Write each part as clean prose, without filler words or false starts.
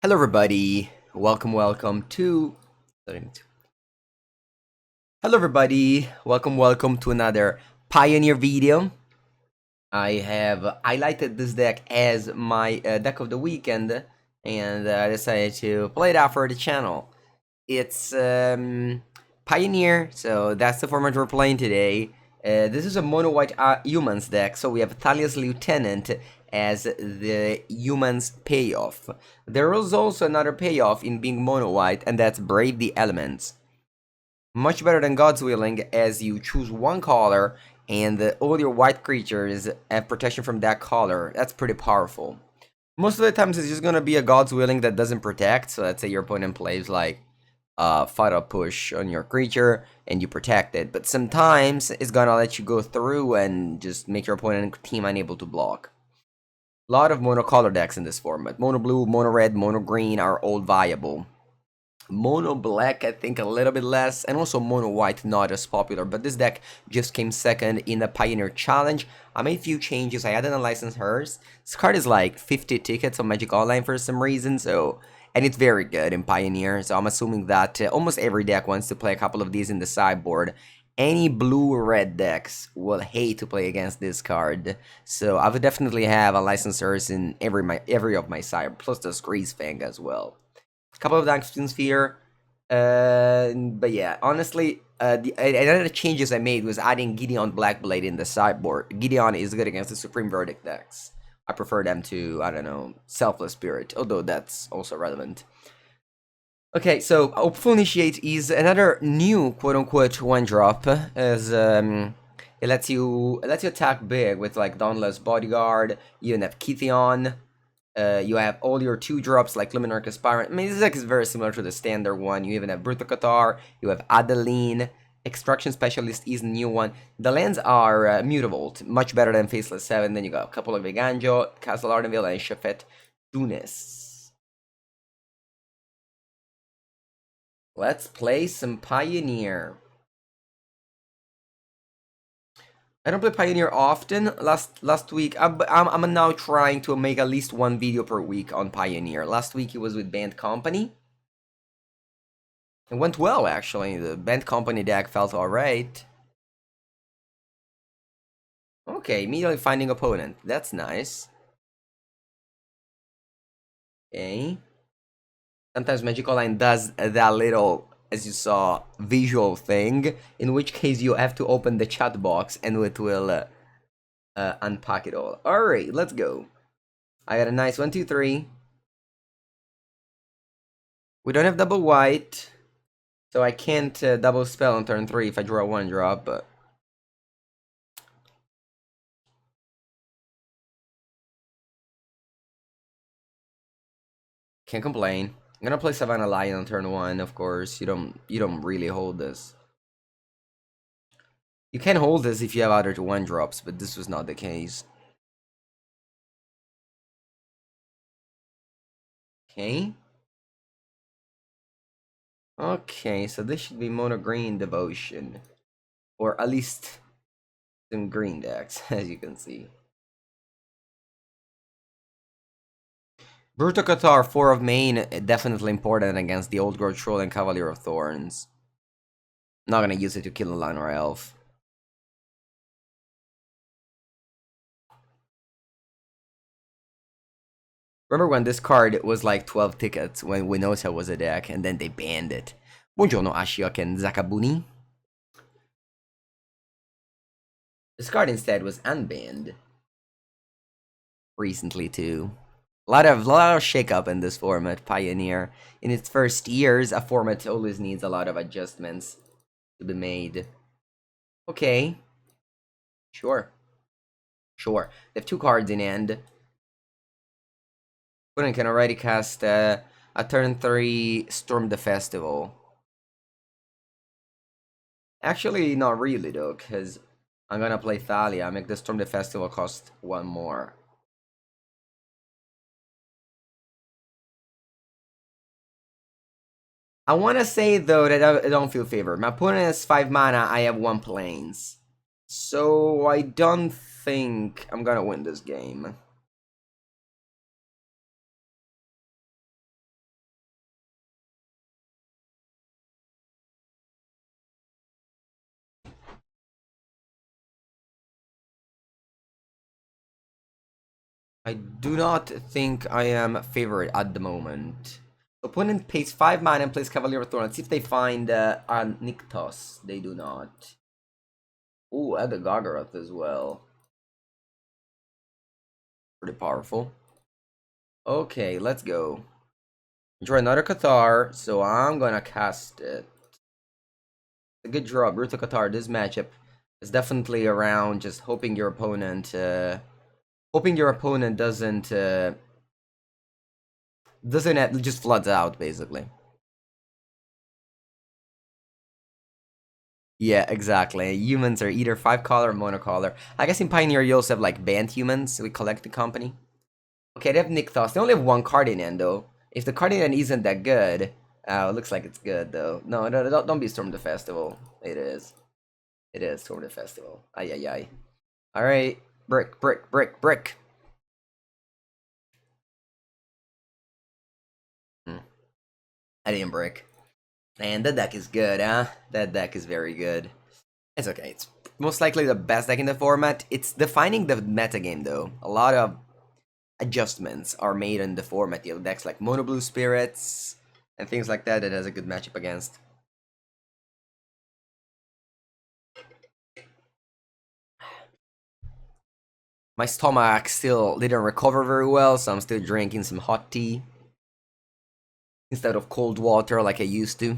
Hello everybody, welcome to welcome to another Pioneer video. I have highlighted this deck as my deck of the weekend, and I decided to play it out for the channel. It's Pioneer, so that's the format we're playing today. This is a MonoWhite humans deck, so we have Thalia's Lieutenant as the humans payoff. There is also another payoff in being MonoWhite, and that's Brave the Elements. Much better than God's Willing, as you choose one color, and all your white creatures have protection from that color. That's pretty powerful. Most of the times it's just gonna be a God's Willing that doesn't protect, so let's say your opponent plays like Fatal Push on your creature and you protect it, but sometimes it's gonna let you go through and just make your opponent team unable to block. A lot of monocolor decks in this format. Mono blue, mono red, mono green are all viable. Mono black, I think a little bit less, and also mono white not as popular, but this deck just came second in the Pioneer Challenge. I made a few changes. I added a License Hers. This card is like 50 tickets on Magic Online for some reason, so, and it's very good in Pioneer, so I'm assuming that almost every deck wants to play a couple of these in the sideboard. Any blue-red decks will hate to play against this card, so I would definitely have a License Hers in every of my side, plus the Grease Fang as well. A couple of Dauntless Sphere, but yeah, honestly, another changes I made was adding Gideon Blackblade in the sideboard. Gideon is good against the Supreme Verdict decks. I prefer them to, I don't know, Selfless Spirit, although that's also relevant. Okay, so Hopeful Initiate is another new quote-unquote one-drop, as it lets you attack big with like Dauntless Bodyguard. You even have Kytheon. You have all your 2-drops like Luminarch Aspirant. I mean, this deck is very similar to the standard one. You even have Brutal Cathar, you have Adeline, Extraction Specialist is a new one. The lands are Mutavault, much better than Faceless 7. Then you got a couple of Eiganjo, Castle Ardenvale, and Shefet Dunes. Let's play some Pioneer. I don't play Pioneer often. Last week, I'm now trying to make at least one video per week on Pioneer. Last week it was with Band Company. It went well, actually. The Band Company deck felt alright. Okay, immediately finding opponent. That's nice. Okay. Sometimes Magic Online does that little, as you saw, visual thing, in which case you have to open the chat box and it will unpack it all. Alright, let's go. I got a nice 1, 2, 3. We don't have double white, so I can't double spell on turn 3 if I draw a 1-drop, but... Can't complain. I'm gonna play Savannah Lion on turn 1, of course. You don't really hold this. You can hold this if you have other 1-drops, but this was not the case. Okay. Okay, so this should be mono green devotion. Or at least some green decks, as you can see. Brutal Cathar, 4 of main, definitely important against the Old Growth Troll and Cavalier of Thorns. Not gonna use it to kill a line or elf. Remember when this card was like 12 tickets when Winosa was a deck, and then they banned it. Buongiorno Ashiok and Zakabuni. This card instead was unbanned. Recently too. A lot of shake-up in this format, Pioneer. In its first years, a format always needs a lot of adjustments to be made. Okay. Sure. Sure. They have 2 cards in hand. Opponent can already cast a turn 3 Storm the Festival. Actually, not really though, because I'm gonna play Thalia, make the Storm the Festival cost 1 more. I want to say, though, that I don't feel favored. My opponent has 5 mana, I have 1 planes. So, I don't think I'm gonna win this game. I do not think I am favorite at the moment. Opponent pays 5 mana and plays Cavalier of Thorn. Let's see if they find a Nykthos. They do not. Ooh, add the Gargaroth as well. Pretty powerful. Okay, let's go. Draw another Cathar, so I'm gonna cast it. A good draw, Brutal Cathar. This matchup is definitely around just hoping your opponent doesn't just floods out, basically. Yeah, exactly. Humans are either 5-color or monocolor. I guess in Pioneer you also have like banned humans, so we collect the company. Okay, they have Nykthos. They only have one card in hand though. If the card in hand isn't that good, it looks like it's good though. No, don't be Storm the Festival. It is. It is Storm the Festival. Ay ay ay. Alright. Brick, brick, brick, brick. I didn't brick. And that deck is good, huh? That deck is very good. It's okay. It's most likely the best deck in the format. It's defining the metagame though. A lot of adjustments are made in the format. You have decks like Mono Blue Spirits and things like that that has a good matchup against. My stomach still didn't recover very well, so I'm still drinking some hot tea instead of cold water like I used to.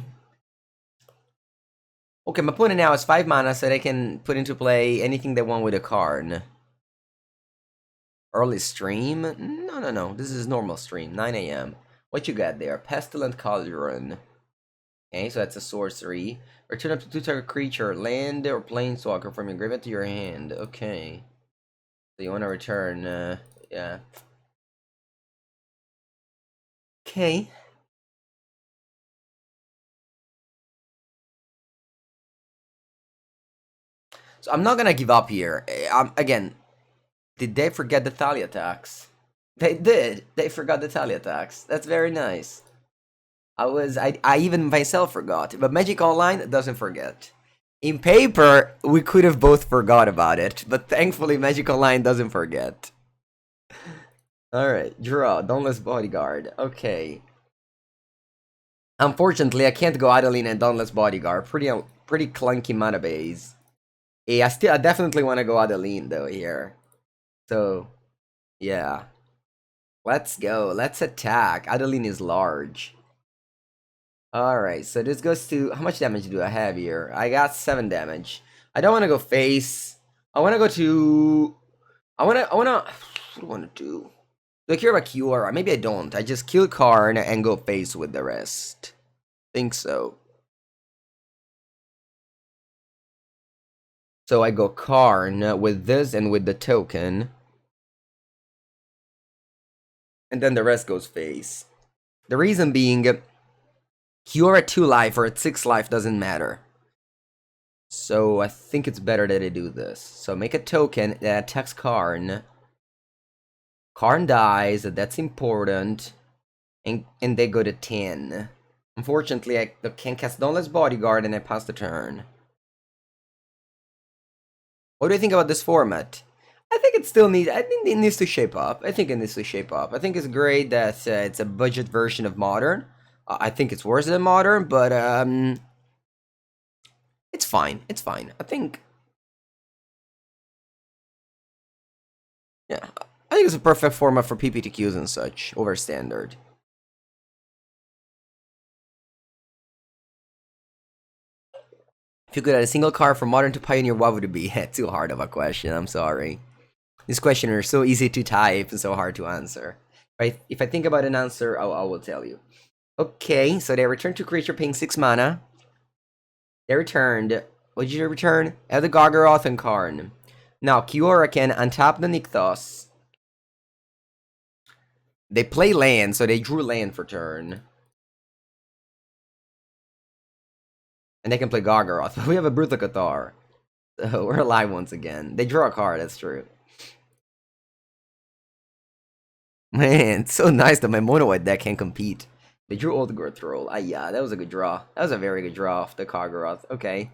Okay, my opponent now has 5 mana, so they can put into play anything they want with a card. Early stream? No. This is normal stream, 9 AM. What you got there? Pestilent Cauldron. Okay, so that's a sorcery. Return up to 2-target creature, land or planeswalker from your graveyard to your hand. Okay. So you want to return, yeah. Okay. So I'm not gonna give up here. Again, did they forget the Thalia tax? They did. They forgot the Thalia tax. That's very nice. I even myself forgot, but Magic Online doesn't forget. In paper, we could have both forgot about it, but thankfully Magic Online doesn't forget. Alright, draw, Dauntless Bodyguard, okay. Unfortunately, I can't go Adeline and Dauntless Bodyguard, pretty clunky mana base. Yeah, I definitely want to go Adeline though here. So, yeah. Let's go, let's attack. Adeline is large. Alright, so this goes to... How much damage do I have here? I got 7 damage. I don't want to go face. I want to go to... What do I want to do? Do I care about Kiora? Maybe I don't. I just kill Karn and go face with the rest. Think so. So I go Karn with this and with the token. And then the rest goes face. The reason being... Kiora at 2 life or at 6 life doesn't matter. So I think it's better that I do this. So make a token that attacks Karn. Karn dies, that's important. And they go to 10. Unfortunately, I can cast Dauntless Bodyguard and I pass the turn. What do you think about this format? I think it still needs... I think it needs to shape up. I think it's great that it's a budget version of Modern. I think it's worse than Modern, but it's fine. It's fine. I think... Yeah. I think it's a perfect format for PPTQs and such, over Standard. If you could add a single card from Modern to Pioneer, what would it be? Too hard of a question, I'm sorry. These questions are so easy to type and so hard to answer. Right? If I think about an answer, I will tell you. Okay, so they return to creature paying 6 mana. They returned... What did you return? Elder Gargaroth and Karn. Now, Kiora can untap the Nykthos. They play land, so they drew land for turn. And they can play Gargaroth. We have a Brutal Cathar. So we're alive once again. They draw a card, that's true. Man, it's so nice that my MonoWhite deck can compete. They drew Old Growth Roll. Ah, yeah, that was a good draw. That was a very good draw off the Gargaroth. Okay.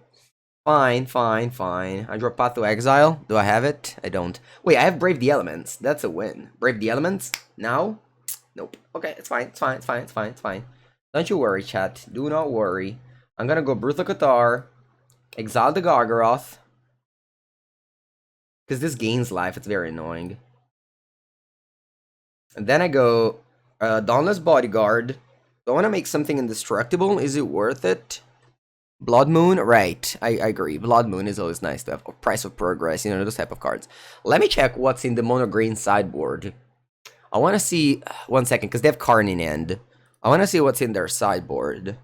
Fine, fine, fine. I draw Path to Exile. Do I have it? I don't. Wait, I have Brave the Elements. That's a win. Brave the Elements? Now? Nope. Okay, it's fine, it's fine, it's fine, it's fine, it's fine. Don't you worry, chat. Do not worry. I'm gonna go Brutal Cathar, exile the Gargaroth. Because this gains life, it's very annoying. And then I go Dauntless Bodyguard. Do I want to make something indestructible? Is it worth it? Blood Moon? Right, I agree. Blood Moon is always nice to have. Price of Progress, you know, those type of cards. Let me check what's in the mono green sideboard. I want to see... One second, because they have Karn in end. I want to see what's in their sideboard.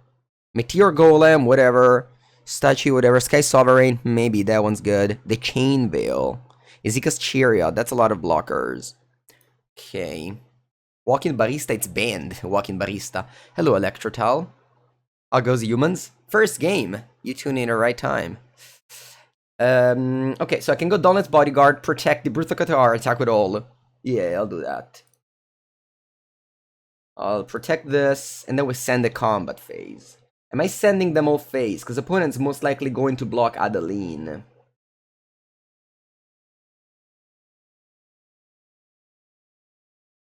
Meteor Golem, whatever. Statue, whatever. Sky Sovereign, maybe that one's good. The Chain Veil. Izika's Chariot, that's a lot of blockers. Okay. Walking Barista, it's banned. Walking Barista. Hello, Electrotal. How goes, humans? First game. You tune in at the right time. Okay, so I can go Dauntless Bodyguard, protect the Brutal Cathar, attack with all. Yeah, I'll do that. I'll protect this, and then we send the combat phase. Am I sending them all phase? Because opponent's most likely going to block Adeline.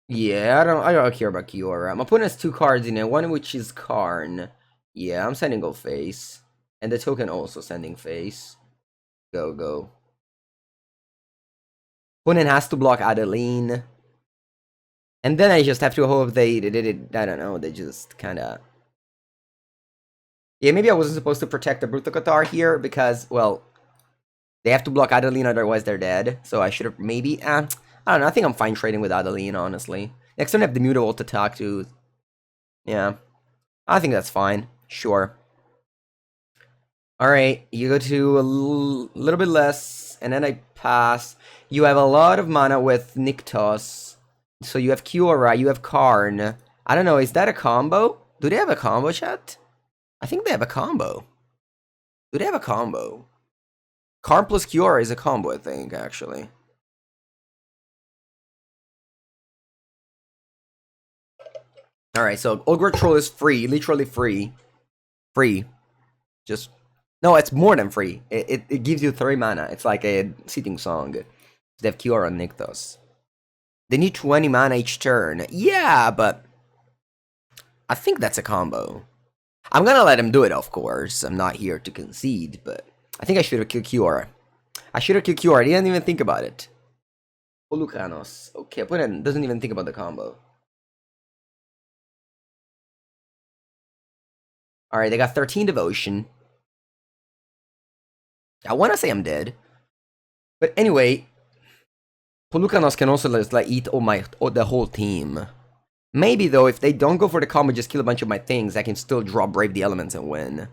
Yeah, I don't care about Kiora. My opponent has 2 cards in it, one of which is Karn. Yeah, I'm sending go face. And the token also sending face. Go, go. Opponent has to block Adeline. And then I just have to hope they did it. I don't know, they just kinda... Yeah, maybe I wasn't supposed to protect the Brutal Cathar here because, well, they have to block Adeline, otherwise they're dead. So I should have maybe... I don't know, I think I'm fine trading with Adeline, honestly. Next time I have the Mutavault to talk to. Yeah. I think that's fine. Sure. Alright, you go to a little bit less, and then I pass. You have a lot of mana with Nykthos. So you have Kiora, you have Karn. I don't know, is that a combo? Do they have a combo, chat? I think they have a combo. Do they have a combo? Karn plus Kiora is a combo, I think, actually. Alright, so Ogre Troll is free, literally free. Free. Just... No, it's more than free. It gives you 3 mana. It's like a Sitting Song. They have Kiora and Nykthos. They need 20 mana each turn. Yeah, but... I think that's a combo. I'm gonna let him do it, of course. I'm not here to concede, but... I think I should have killed Kiora. I should have killed Kiora. I didn't even think about it. Olukanos. Okay, opponent doesn't even think about the combo. Alright, they got 13 Devotion. I want to say I'm dead. But anyway, Polukanos can also like eat the whole team. Maybe though, if they don't go for the combo, just kill a bunch of my things, I can still draw Brave the Elements and win.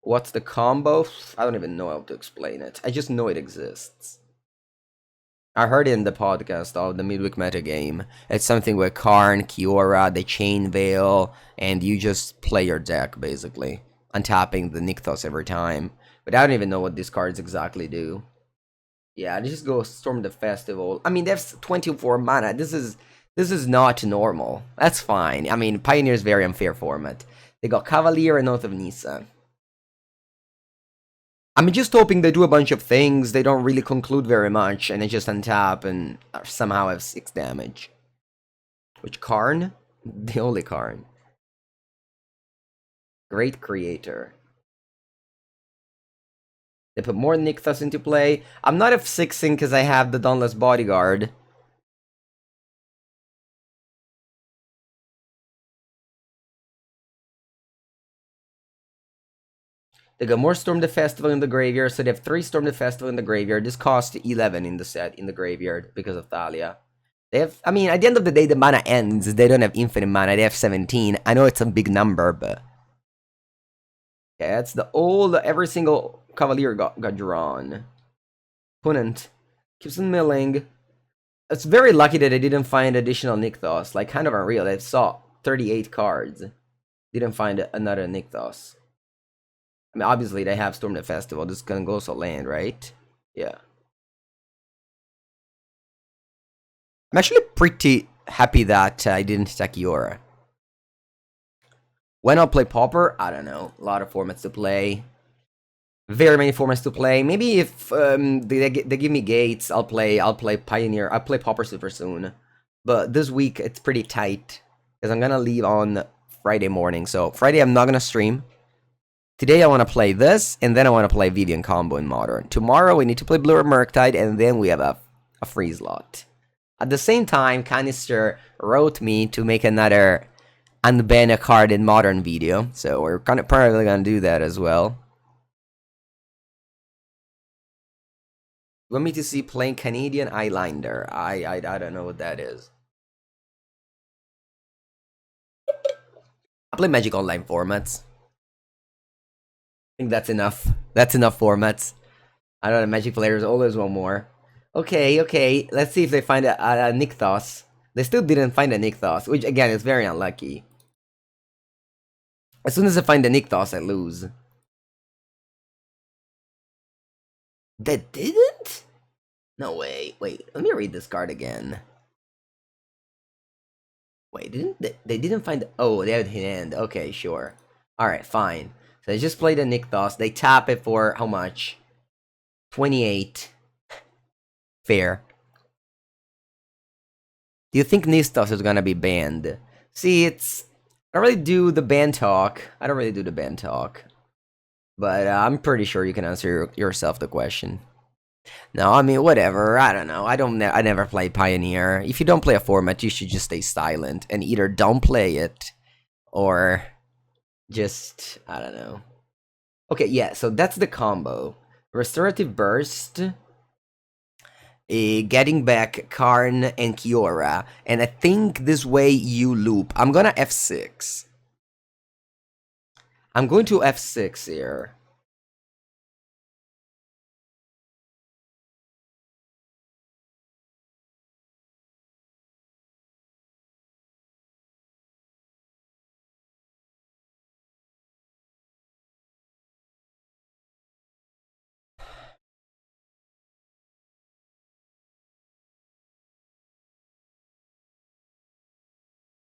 What's the combo? I don't even know how to explain it. I just know it exists. I heard it in the podcast of the midweek metagame. It's something with Karn, Kiora, the Chain Veil, and you just play your deck, basically. Untapping the Nykthos every time. But I don't even know what these cards exactly do. Yeah, they just go Storm the Festival. I mean, they have 24 mana. This is not normal. That's fine. I mean, Pioneer is very unfair format. They got Cavalier and Oath of Nissa. I'm just hoping they do a bunch of things, they don't really conclude very much, and they just untap and somehow have 6 damage. Which Karn? The only Karn. Great Creator. They put more Nykthos into play. I'm not F6ing because I have the Dauntless Bodyguard. They got more Storm the Festival in the graveyard, so they have 3 Storm the Festival in the graveyard. This costs 11 in the set, in the graveyard, because of Thalia. They have, I mean, at the end of the day, the mana ends. They don't have infinite mana, they have 17. I know it's a big number, but... Yeah, it's the old, every single Cavalier got drawn. Opponent keeps on milling. It's very lucky that I didn't find additional Nykthos. Like, kind of unreal. I saw 38 cards. Didn't find another Nykthos. I mean, obviously, they have Storm the Festival. This is gonna go also land, right? Yeah. I'm actually pretty happy that I didn't attack Kiora. When I'll play Pauper? I don't know. A lot of formats to play. Very many formats to play. Maybe if they give me gates, I'll play Pioneer. I'll play Pauper super soon. But this week it's pretty tight because I'm gonna leave on Friday morning. So Friday I'm not gonna stream. Today I want to play this, and then I want to play VEEDEO combo in Modern. Tomorrow we need to play Blue Murktide, and then we have a free slot. At the same time, Canister wrote me to make another unban a card in Modern video, so we're probably gonna do that as well. You want me to see playing Canadian Eyeliner? I don't know what that is. I play Magic Online formats. I think that's enough. That's enough formats. I don't know, Magic players always want more. Okay. Let's see if they find a Nykthos. They still didn't find a Nykthos, which again is very unlucky. As soon as I find a Nykthos, I lose. They didn't? No way. Wait, let me read this card again. Wait, they didn't find... Oh, they had hand. Okay, sure. Alright, fine. So they just played a Nykthos. They tap it for how much? 28. Fair. Do you think Nykthos is gonna be banned? See, it's... I don't really do the ban talk. But I'm pretty sure you can answer yourself the question. No, I mean, whatever. I don't know. I never play Pioneer. If you don't play a format, you should just stay silent and either don't play it or just, I don't know. Okay, yeah, so that's the combo. Restorative Burst, getting back Karn and Kiora, and I think this way you loop. I'm gonna F6. I'm going to F6 here.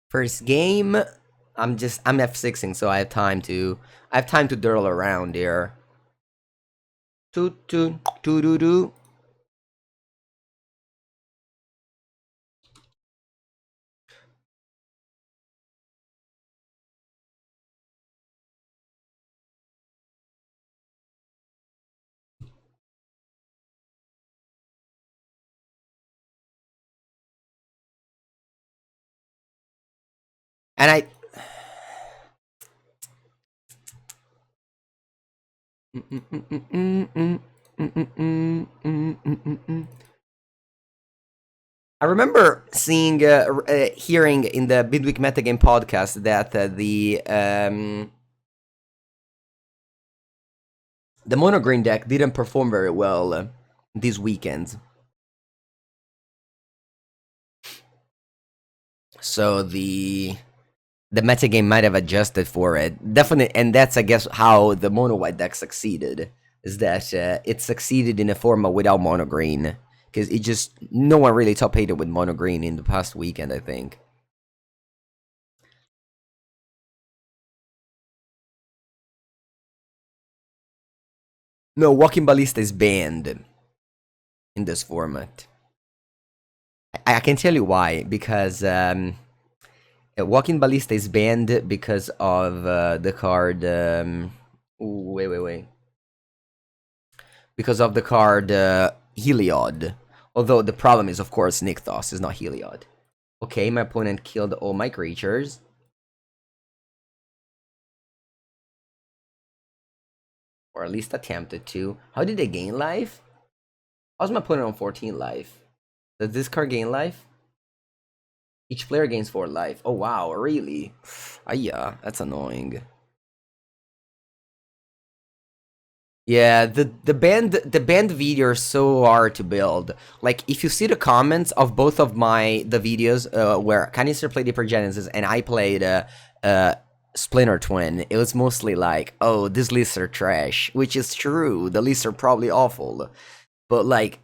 First game, I'm F6ing, so I have time to dirtle around here. Toot toot toot doo doo. And I remember seeing, hearing in the Midweek Metagame podcast that the mono green deck didn't perform very well these weekends. So the metagame might have adjusted for it. Definitely, and that's, I guess, how the MonoWhite deck succeeded. Is that it succeeded in a format without mono green. Because it just, no one really top 8'd with mono green in the past weekend, I think. No, Walking Ballista is banned in this format. I can tell you why. Because Walking Ballista is banned because of the card... wait. Because of the card Heliod. Although the problem is, of course, Nykthos is not Heliod. Okay, my opponent killed all my creatures. Or at least attempted to. How did they gain life? How's my opponent on 14 life? Does this card gain life? Each player gains 4 life. Oh wow, really? Yeah, that's annoying. Yeah, the band video are so hard to build. Like, if you see the comments of both of the videos where Canister played Hypergenesis and I played Splinter Twin, it was mostly like, oh, these lists are trash, which is true. The lists are probably awful, but like,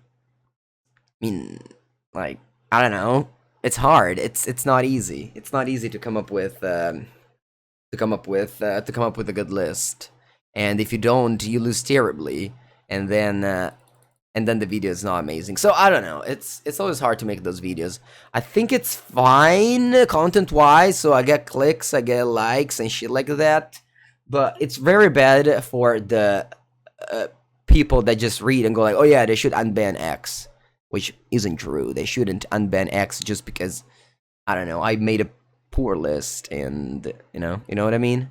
I mean, like, I don't know. It's hard. It's not easy. It's not easy to come up with a good list. and if you don't, you lose terribly, and then the video is not amazing. So I don't know. It's always hard to make those videos. I think it's fine content-wise, so I get clicks, I get likes and shit like that. But it's very bad for the people that just read and go like, oh yeah, they should unban X, which isn't true. They shouldn't unban X just because, I don't know, I made a poor list, and you know what I mean.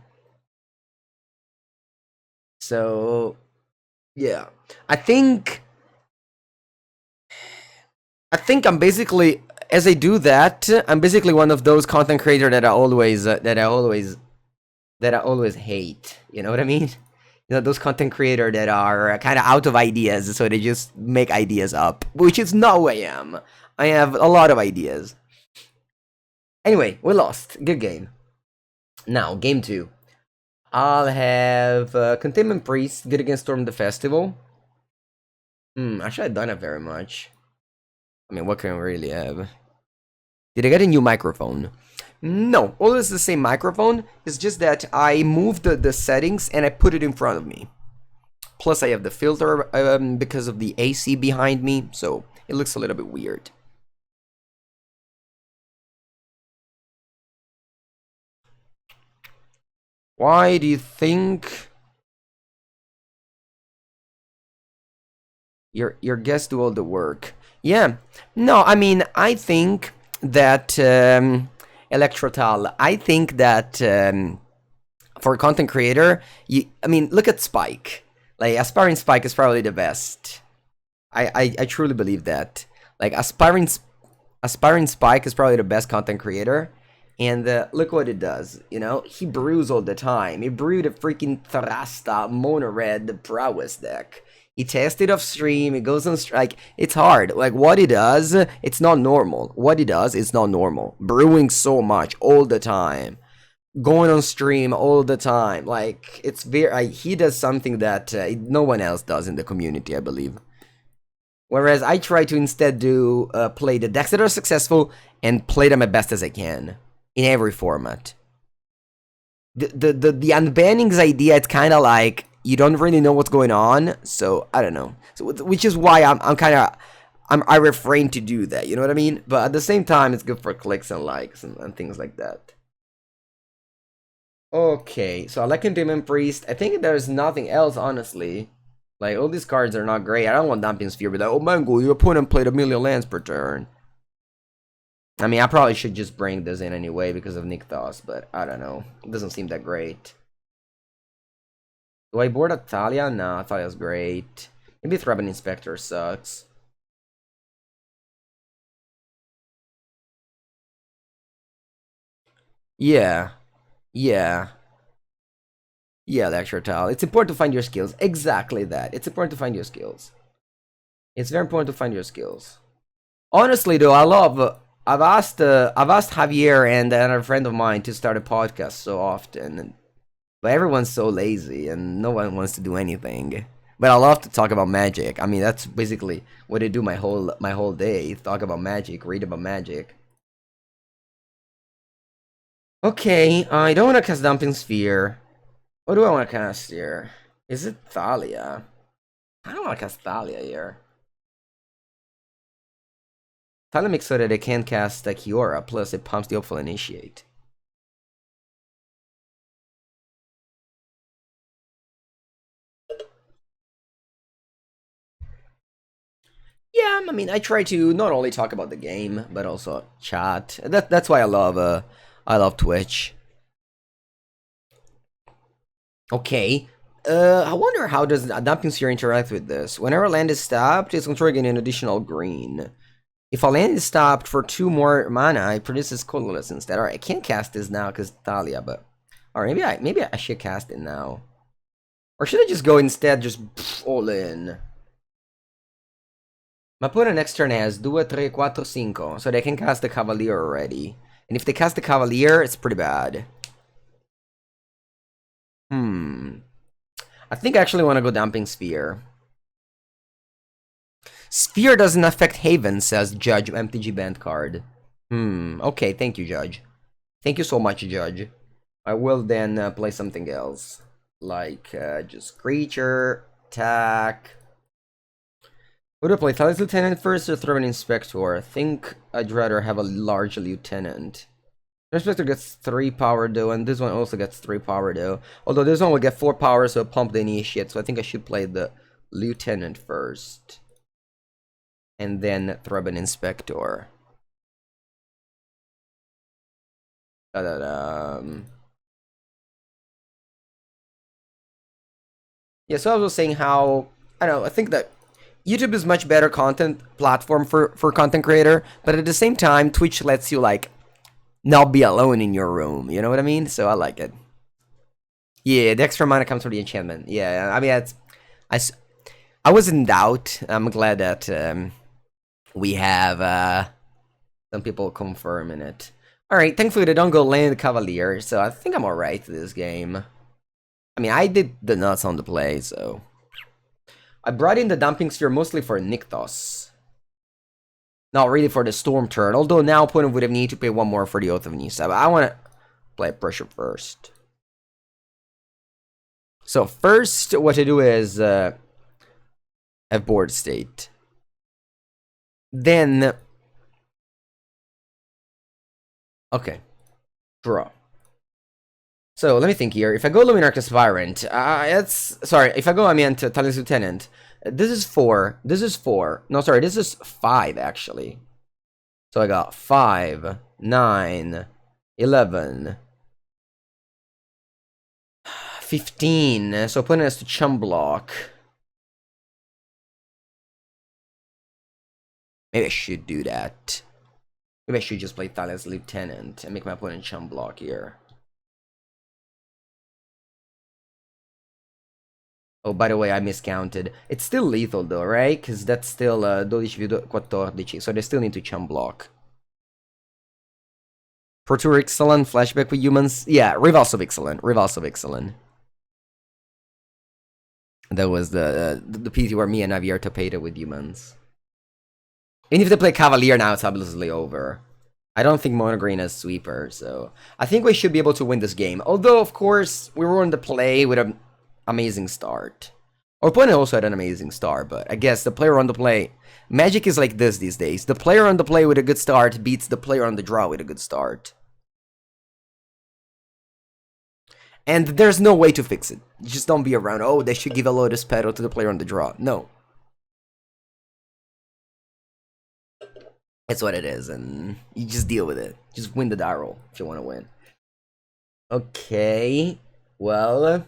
So yeah, I think I'm basically, as I do that, I'm basically one of those content creators that I always hate. You know what I mean? You know, those content creators that are kind of out of ideas, so they just make ideas up, which is not who I am. I have a lot of ideas. Anyway, we lost. Good game. Now, game 2. I'll have Containment Priest, good against Storm the Festival. Actually, I don't have very much. I mean, what can we really have? Did I get a new microphone? No, always the same microphone. It's just that I moved the settings and I put it in front of me. Plus, I have the filter because of the AC behind me, so it looks a little bit weird. Why do you think your guests do all the work? Yeah, no, I mean, I think that Electrotal, I think that for a content creator, I mean, look at Spike. Like, Aspiring Spike is probably the best. I truly believe that. Like, Aspiring Spike is probably the best content creator. And look what it does, you know? He brews all the time. He brewed a freaking Thrasta Mono Red Prowess deck. He tested off stream, it goes on like, it's hard. Like, what he does, it's not normal. What he does is not normal. Brewing so much all the time. Going on stream all the time. Like, it's very, he does something that no one else does in the community, I believe. Whereas I try to instead do, play the decks that are successful and play them as best as I can. In every format. The unbanning's idea, it's kind of like, you don't really know what's going on, so I don't know. So, which is why I refrain to do that, you know what I mean? But at the same time, it's good for clicks and likes and things like that. Okay, so I like Containment Priest. I think there's nothing else, honestly. Like, all these cards are not great. I don't want Dumping Sphere to be like, oh, Mango, your opponent played 1,000,000 lands per turn. I mean, I probably should just bring this in anyway because of Nykthos, but I don't know. It doesn't seem that great. Do I board a Thalia? Nah, Thalia's great. Maybe Thraben Inspector sucks. Yeah. Yeah. Yeah, Electrotal. It's important to find your skills. Exactly that. It's important to find your skills. It's very important to find your skills. Honestly, though, I've asked Javier and another friend of mine to start a podcast so often, but everyone's so lazy and no one wants to do anything. But I love to talk about Magic. I mean, that's basically what I do my whole day. Talk about Magic, read about Magic. Okay, I don't want to cast Dumping Sphere. What do I want to cast here? Is it Thalia? I don't want to cast Thalia here. Thalia makes so that I can't cast Kiora, plus it pumps the Hopeful Initiate. Yeah, I mean, I try to not only talk about the game, but also chat. That's why I love Twitch. Okay. I wonder how does Dumping Sphere interact with this. Whenever land is stopped, it's controlling an additional green. If a land is stopped for 2 more mana, it produces Colorless instead. Alright, I can't cast this now because Thalia, but... Alright, maybe I should cast it now. Or should I just go instead, just all in? My opponent next turn has 2, 3, 4, 5, so they can cast the Cavalier already. And if they cast the Cavalier, it's pretty bad. I think I actually want to go Dumping Sphere. Sphere doesn't affect Haven, says Judge MTG Band card. Okay, thank you, Judge. Thank you so much, Judge. I will then play something else. like just creature, attack. Would I play Thalia's Lieutenant first or Thraben Inspector? I think I'd rather have a large Lieutenant. The Inspector gets 3 power though, and this one also gets 3 power though. Although this one will get 4 power, so pump the initiate, so I think I should play the Lieutenant first. And then Thraben Inspector. Yeah, so I was saying how, I don't know, I think that YouTube is much better content platform for content creator, but at the same time, Twitch lets you, like, not be alone in your room, you know what I mean? So I like it. Yeah, the extra mana comes from the enchantment. Yeah, I mean, I was in doubt. I'm glad that we have some people confirming it. Alright, thankfully they don't go land Cavalier, so I think I'm alright this game. I mean, I did the nuts on the play, so... I brought in the Dumping Sphere mostly for Nykthos. Not really for the Storm turn, although now opponent would have need to pay 1 more for the Oath of Nisa, but I want to play pressure first. So first, what I do is have board state. Then... Okay. Draw. So, let me think here. If I go Luminarch Aspirant, sorry, if I go, I mean, to Thalia's Lieutenant. This is 4. This is 4. No, sorry, this is 5, actually. So I got 5, 9, 11, 15. So opponent has to chum block. Maybe I should do that. Maybe I should just play Thalia's Lieutenant and make my opponent chum block here. Oh, by the way, I miscounted. It's still lethal though, right? Because that's still 12-14, so they still need to chum block. Pro Tour excellent, flashback with humans. Yeah, Revulsive excellent, Revulsive excellent. That was the PT where me and Navier Topeta with humans. Even if they play Cavalier now, it's obviously over. I don't think Mono Green has Sweeper, so... I think we should be able to win this game. Although, of course, we were on the play with an amazing start. Our opponent also had an amazing start, but I guess the player on the play... Magic is like this these days. The player on the play with a good start beats the player on the draw with a good start. And there's no way to fix it. Just don't be around, oh, they should give a Lotus Petal to the player on the draw. No. That's what it is, and you just deal with it. Just win the die roll if you want to win. Okay, well...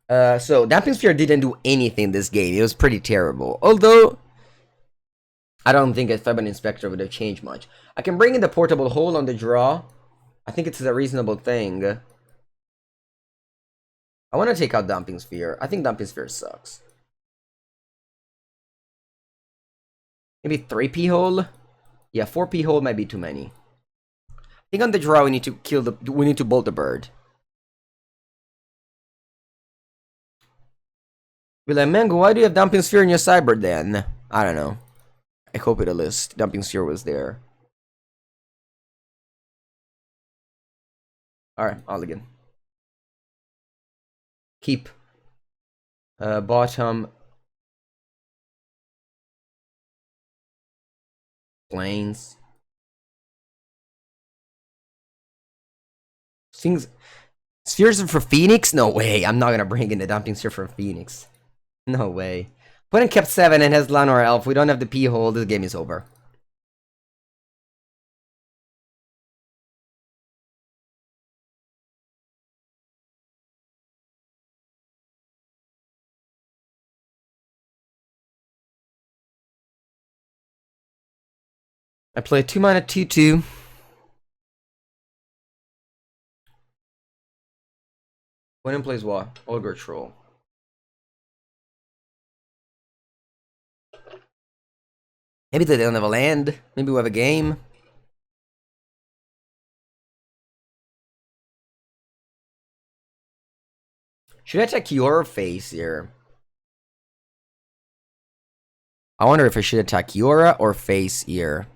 so, Damping Sphere didn't do anything this game. It was pretty terrible. Although, I don't think a Thraben Inspector would have changed much. I can bring in the Portable Hole on the draw. I think it's a reasonable thing. I want to take out Damping Sphere. I think Damping Sphere sucks. Maybe 3P Hole? Yeah, 4P Hole might be too many. I think on the draw we need to kill the... We need to bolt the bird. Be like, Mango, why do you have Dumping Sphere in your Cyber then? I don't know. I hope it a list. Dumping Sphere was there. Alright, Mulligan. Keep. Bottom. Plains. Things. Spheres for Phoenix? No way. I'm not gonna bring in the Dumping Sphere for Phoenix. No way. Opponent kept 7 and has Llanowar Elf. We don't have the P hole. This game is over. I play 2 mana 2/2. Opponent plays what? Ogre Troll. Maybe they don't have a land. Maybe we have a game. Should I attack your face here? I wonder if I should attack Yora or face here.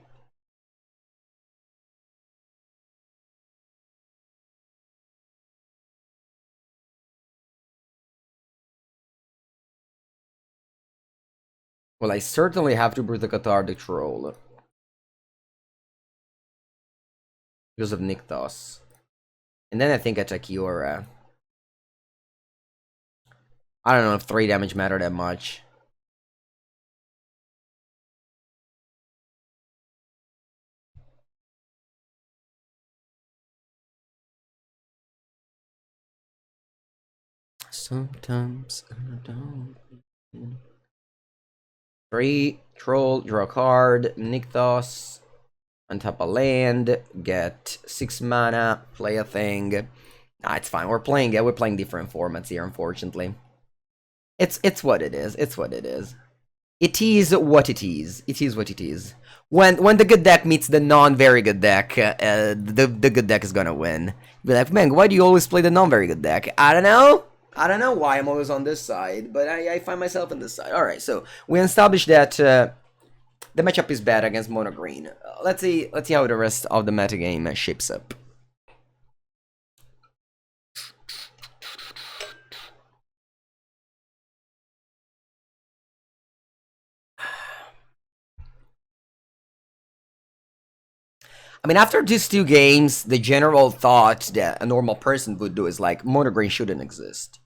Well, I certainly have to Brutal Cathar the troll. Because of Nykthos. And then I think I check your... I don't know if 3 damage matter that much. Sometimes I don't. 3 troll, draw a card, Nykthos, untap a land, get 6 mana, play a thing. Nah, it's fine. We're playing different formats here, unfortunately. It's what it is. It's what it is. It is what it is. It is what it is. When the good deck meets the non-very good deck, the good deck is gonna win. Be like, man, why do you always play the non-very good deck? I don't know. I don't know why I'm always on this side, but I find myself on this side. Alright, so we established that the matchup is bad against mono green. Let's see how the rest of the metagame shapes up. I mean, after these 2 games, the general thought that a normal person would do is like, mono green shouldn't exist.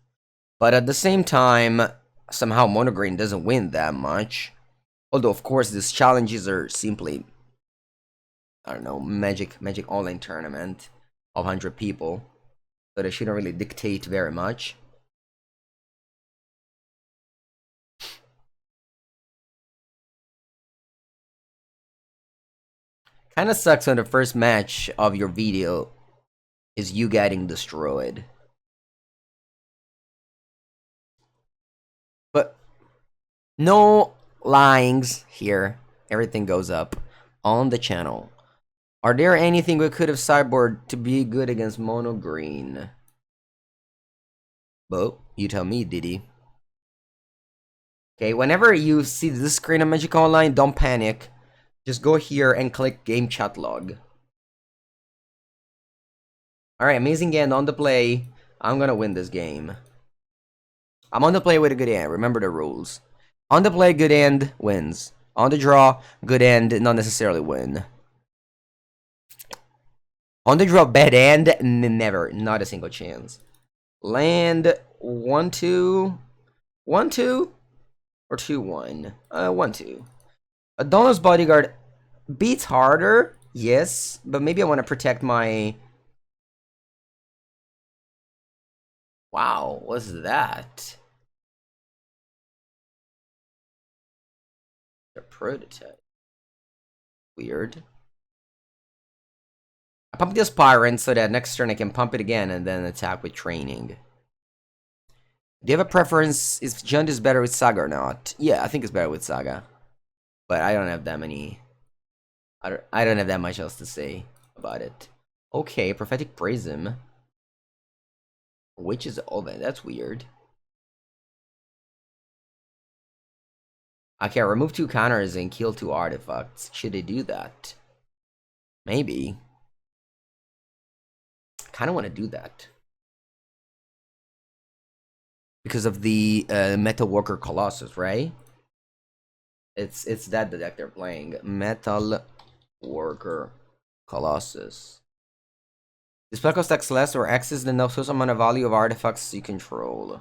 But at the same time, somehow mono green doesn't win that much. Although, of course, these challenges are simply, I don't know, Magic Online tournament of 100 people. So they shouldn't really dictate very much. Kinda sucks when the first match of your video is you getting destroyed. But no lyings here. Everything goes up on the channel. Are there anything we could have sideboard to be good against mono green? Well, you tell me, Diddy. Okay, whenever you see this screen of Magic Online, don't panic. Just go here and click Game Chat Log. Alright, amazing end on the play. I'm gonna win this game. I'm on the play with a good hand. Remember the rules. On the play, good hand wins. On the draw, good hand, not necessarily win. On the draw, bad hand, never. Not a single chance. Land 1-2. 1-2? Or 2-1? 1-2. A Dauntless Bodyguard beats harder, yes, but maybe I want to protect my... Wow, what's that? A prototype. Weird. I pump the Aspirant so that next turn I can pump it again and then attack with Training. Do you have a preference if Jund is better with Saga or not? Yeah, I think it's better with Saga. But I don't have that many... I don't have that much else to say about it. Okay, Prophetic Prism. Witch's Oven, that's weird. Okay, remove 2 counters and kill 2 artifacts. Should I do that? Maybe. I kind of want to do that. Because of the Metal Worker Colossus, right? It's that the deck they're playing. Metal Worker Colossus. This spell costs X less or X is the total amount of value of artifacts you control.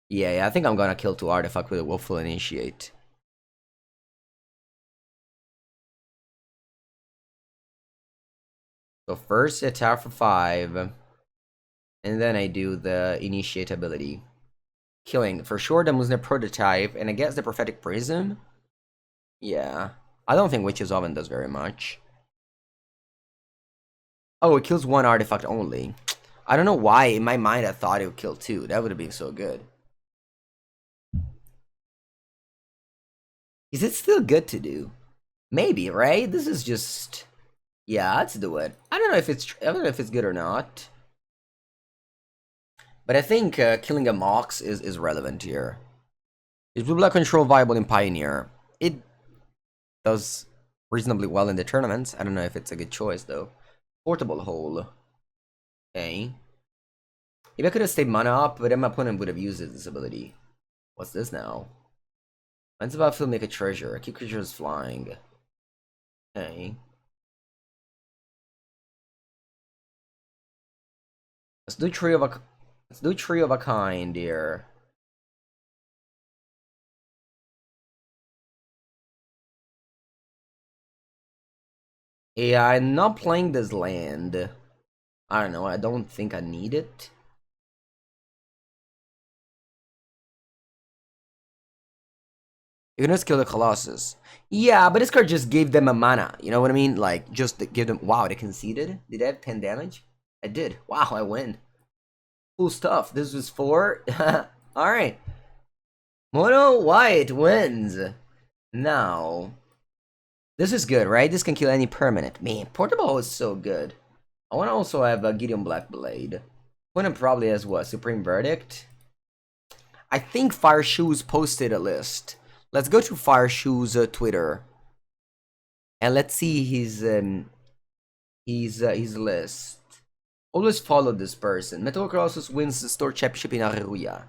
Yeah, I think I'm gonna kill 2 artifacts with a Willful Initiate. So first attack for 5. And then I do the Initiate ability. Killing, for sure, the Musner Prototype, and I guess the Prophetic Prism? Yeah. I don't think Witch's Oven does very much. Oh, it kills 1 artifact only. I don't know why, in my mind I thought it would kill 2. That would have been so good. Is it still good to do? Maybe, right? This is just... Yeah, let's do it. I don't know if it's good or not. But I think killing a Mox is relevant here. Is Blue-Black Control viable in Pioneer? It does reasonably well in the tournaments. I don't know if it's a good choice, though. Portable Hole. Okay. Maybe I could have stayed mana up, but then my opponent would have used this ability. What's this now? Mine's about to make a treasure. Keep creatures flying. Okay. Let's do tree of a kind here. Yeah, I'm not playing this land. I don't know, I don't think I need it. You're gonna kill the Colossus. Yeah, but this card just gave them a mana. You know what I mean? Like, just to give them... Wow, they conceded? Did they have 10 damage? I did. Wow, I win. Cool stuff. This was 4. Alright. MonoWhite wins. Now... This is good, right? This can kill any permanent. Man, Portable is so good. I want to also have a Gideon Blackblade. Opponent probably has what? Supreme Verdict? I think Fire Shoes posted a list. Let's go to Fire Shoes Twitter. And let's see his list. Always follow this person. Metal Colossus wins the store championship in Aruya.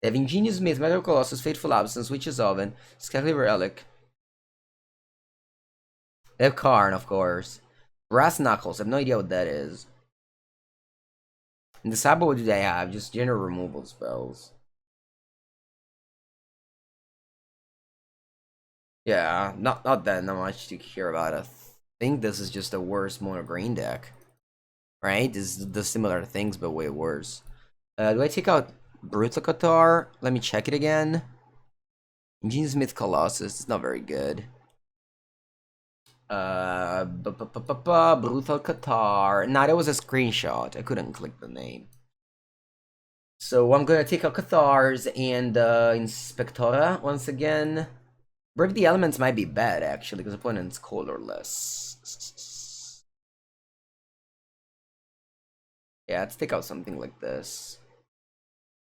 They have Ingenious Myth, Metal Colossus, Fateful Absence, Witch's Oven, Scaly Relic. They have Karn, of course. Brass Knuckles, I have no idea what that is. In the sideboard, what do they have? Just general removal spells. Yeah, not that much to care about. I think this is just the worst mono green deck. Right? This is the similar things, but way worse. Do I take out Brutal Cathar? Let me check it again. Ingenious Myth Colossus, it's not very good. Brutal Cathar. Nah, that was a screenshot. I couldn't click the name. So I'm gonna take out Cathars and Inspectora once again. Break the Elements might be bad actually, because opponent's colorless. Yeah, let's take out something like this.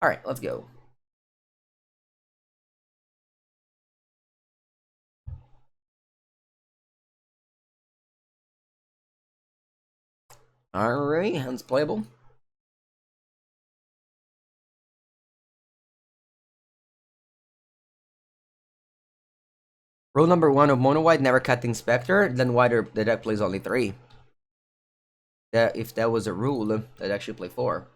Alright, let's go. Alright, hands playable. Rule number 1 of MonoWhite, never cut the Inspector, then why the deck plays only 3. If that was a rule, they'd actually play 4.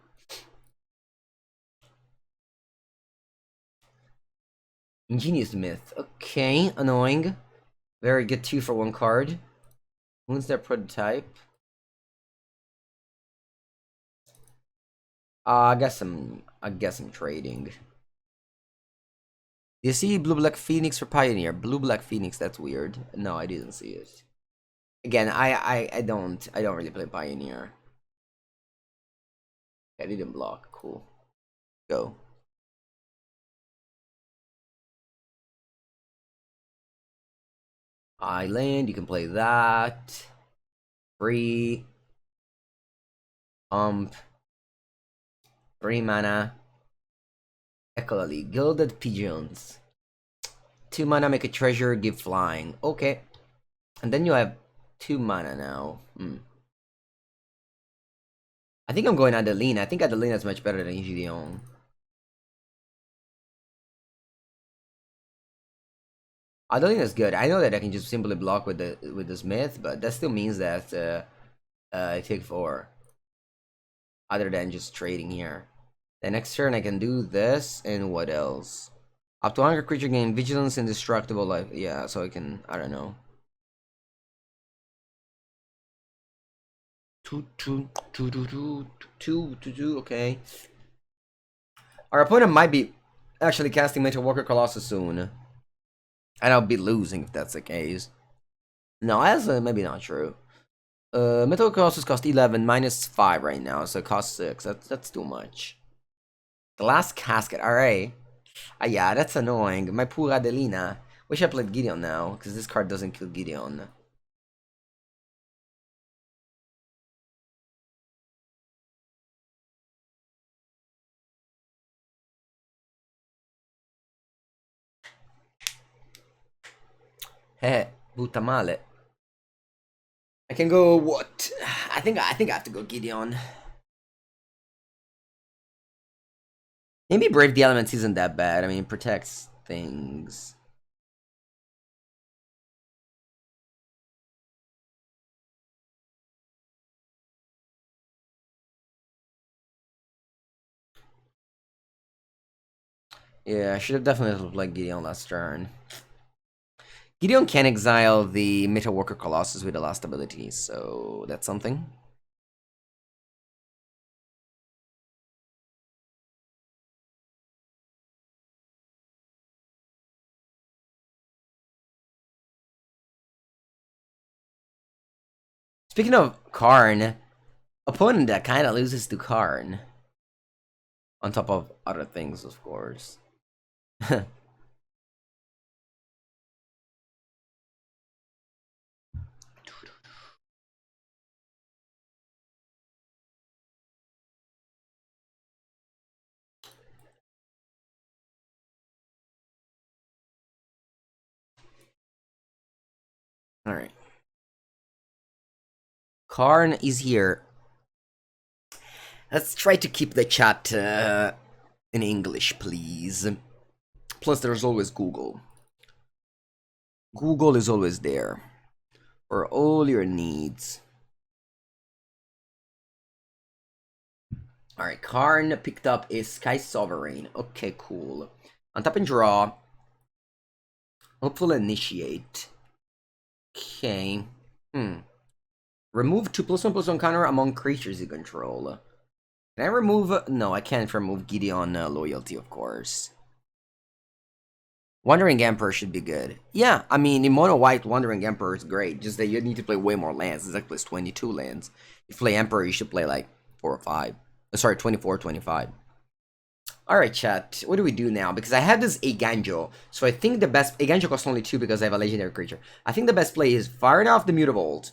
Ingenious Myth. Okay, annoying. Very good 2 for 1 card. When's their prototype? I guess I'm trading. Do you see Blue Black Phoenix for Pioneer? Blue Black Phoenix, that's weird. No, I didn't see it. Again, I don't really play Pioneer. I didn't block. Cool. Go. Island, you can play that. Free. 3 mana. Echolally, Gilded Pigeons. 2 mana, make a treasure, give flying. Okay. And then you have 2 mana now. I think I'm going Adeline. I think Adeline is much better than Gideon. Adeline is good. I know that I can just simply block with the Smith, but that still means that I take 4. Other than just trading here. The next turn I can do this, and what else? Up to 100 creature gain Vigilance, Indestructible life. Yeah, so I can, I don't know. Okay. Our opponent might be actually casting Metal Walker Colossus soon. And I'll be losing if that's the case. No, that's maybe not true. Metal Colossus cost 11, minus 5 right now, so it costs 6. That's too much. Glass Casket, alright. Yeah, that's annoying. My poor Adelina. Wish I played Gideon now, because this card doesn't kill Gideon. Butta male. I can go what? I think I have to go Gideon. Maybe Brave the Elements isn't that bad. I mean, it protects things. Yeah, I should have definitely played Gideon last turn. Gideon can exile the Mutavault Colossus with the last ability, so that's something. Speaking of Karn, opponent that kind of loses to Karn. On top of other things, of course. Alright. Karn is here. Let's try to keep the chat in English, please. Plus, there's always Google. Google is always there for all your needs. Alright, Karn picked up a Sky Sovereign. Okay, cool. Untap and draw. Hopeful Initiate. Okay. Remove 2+1/+1 counter among creatures you control. Can I remove... No, I can't remove Gideon Loyalty, of course. Wandering Emperor should be good. Yeah, I mean, in MonoWhite, Wandering Emperor is great. Just that you need to play way more lands. It's like plays 22 lands. If you play Emperor, you should play like 4 or 5. Sorry, 24, 25. Alright, chat. What do we do now? Because I have this Eiganjo. So I think the best... Eiganjo costs only 2 because I have a legendary creature. I think the best play is firing off the Mutavault.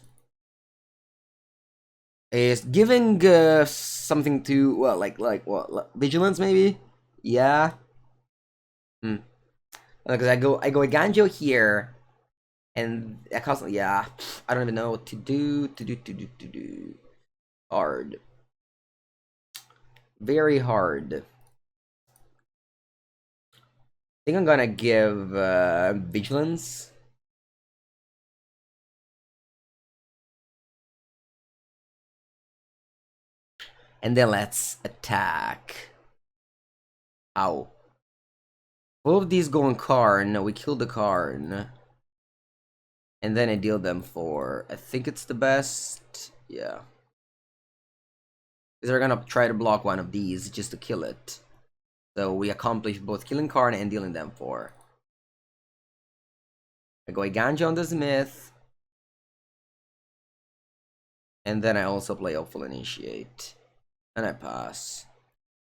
Is giving something to... Well, like what? Vigilance, maybe? Yeah. Because I go Eiganjo here. And that costs... Yeah. I don't even know what to do. Hard. Very hard. I think I'm gonna give Vigilance. And then let's attack. Ow. Both of these go on Karn. We kill the Karn. And then I deal them 4. I think it's the best. Yeah. Because they're gonna try to block one of these just to kill it. So we accomplish both killing Karn and dealing them 4. I go Eiganjo on the Smith. And then I also play Hopeful Initiate. And I pass.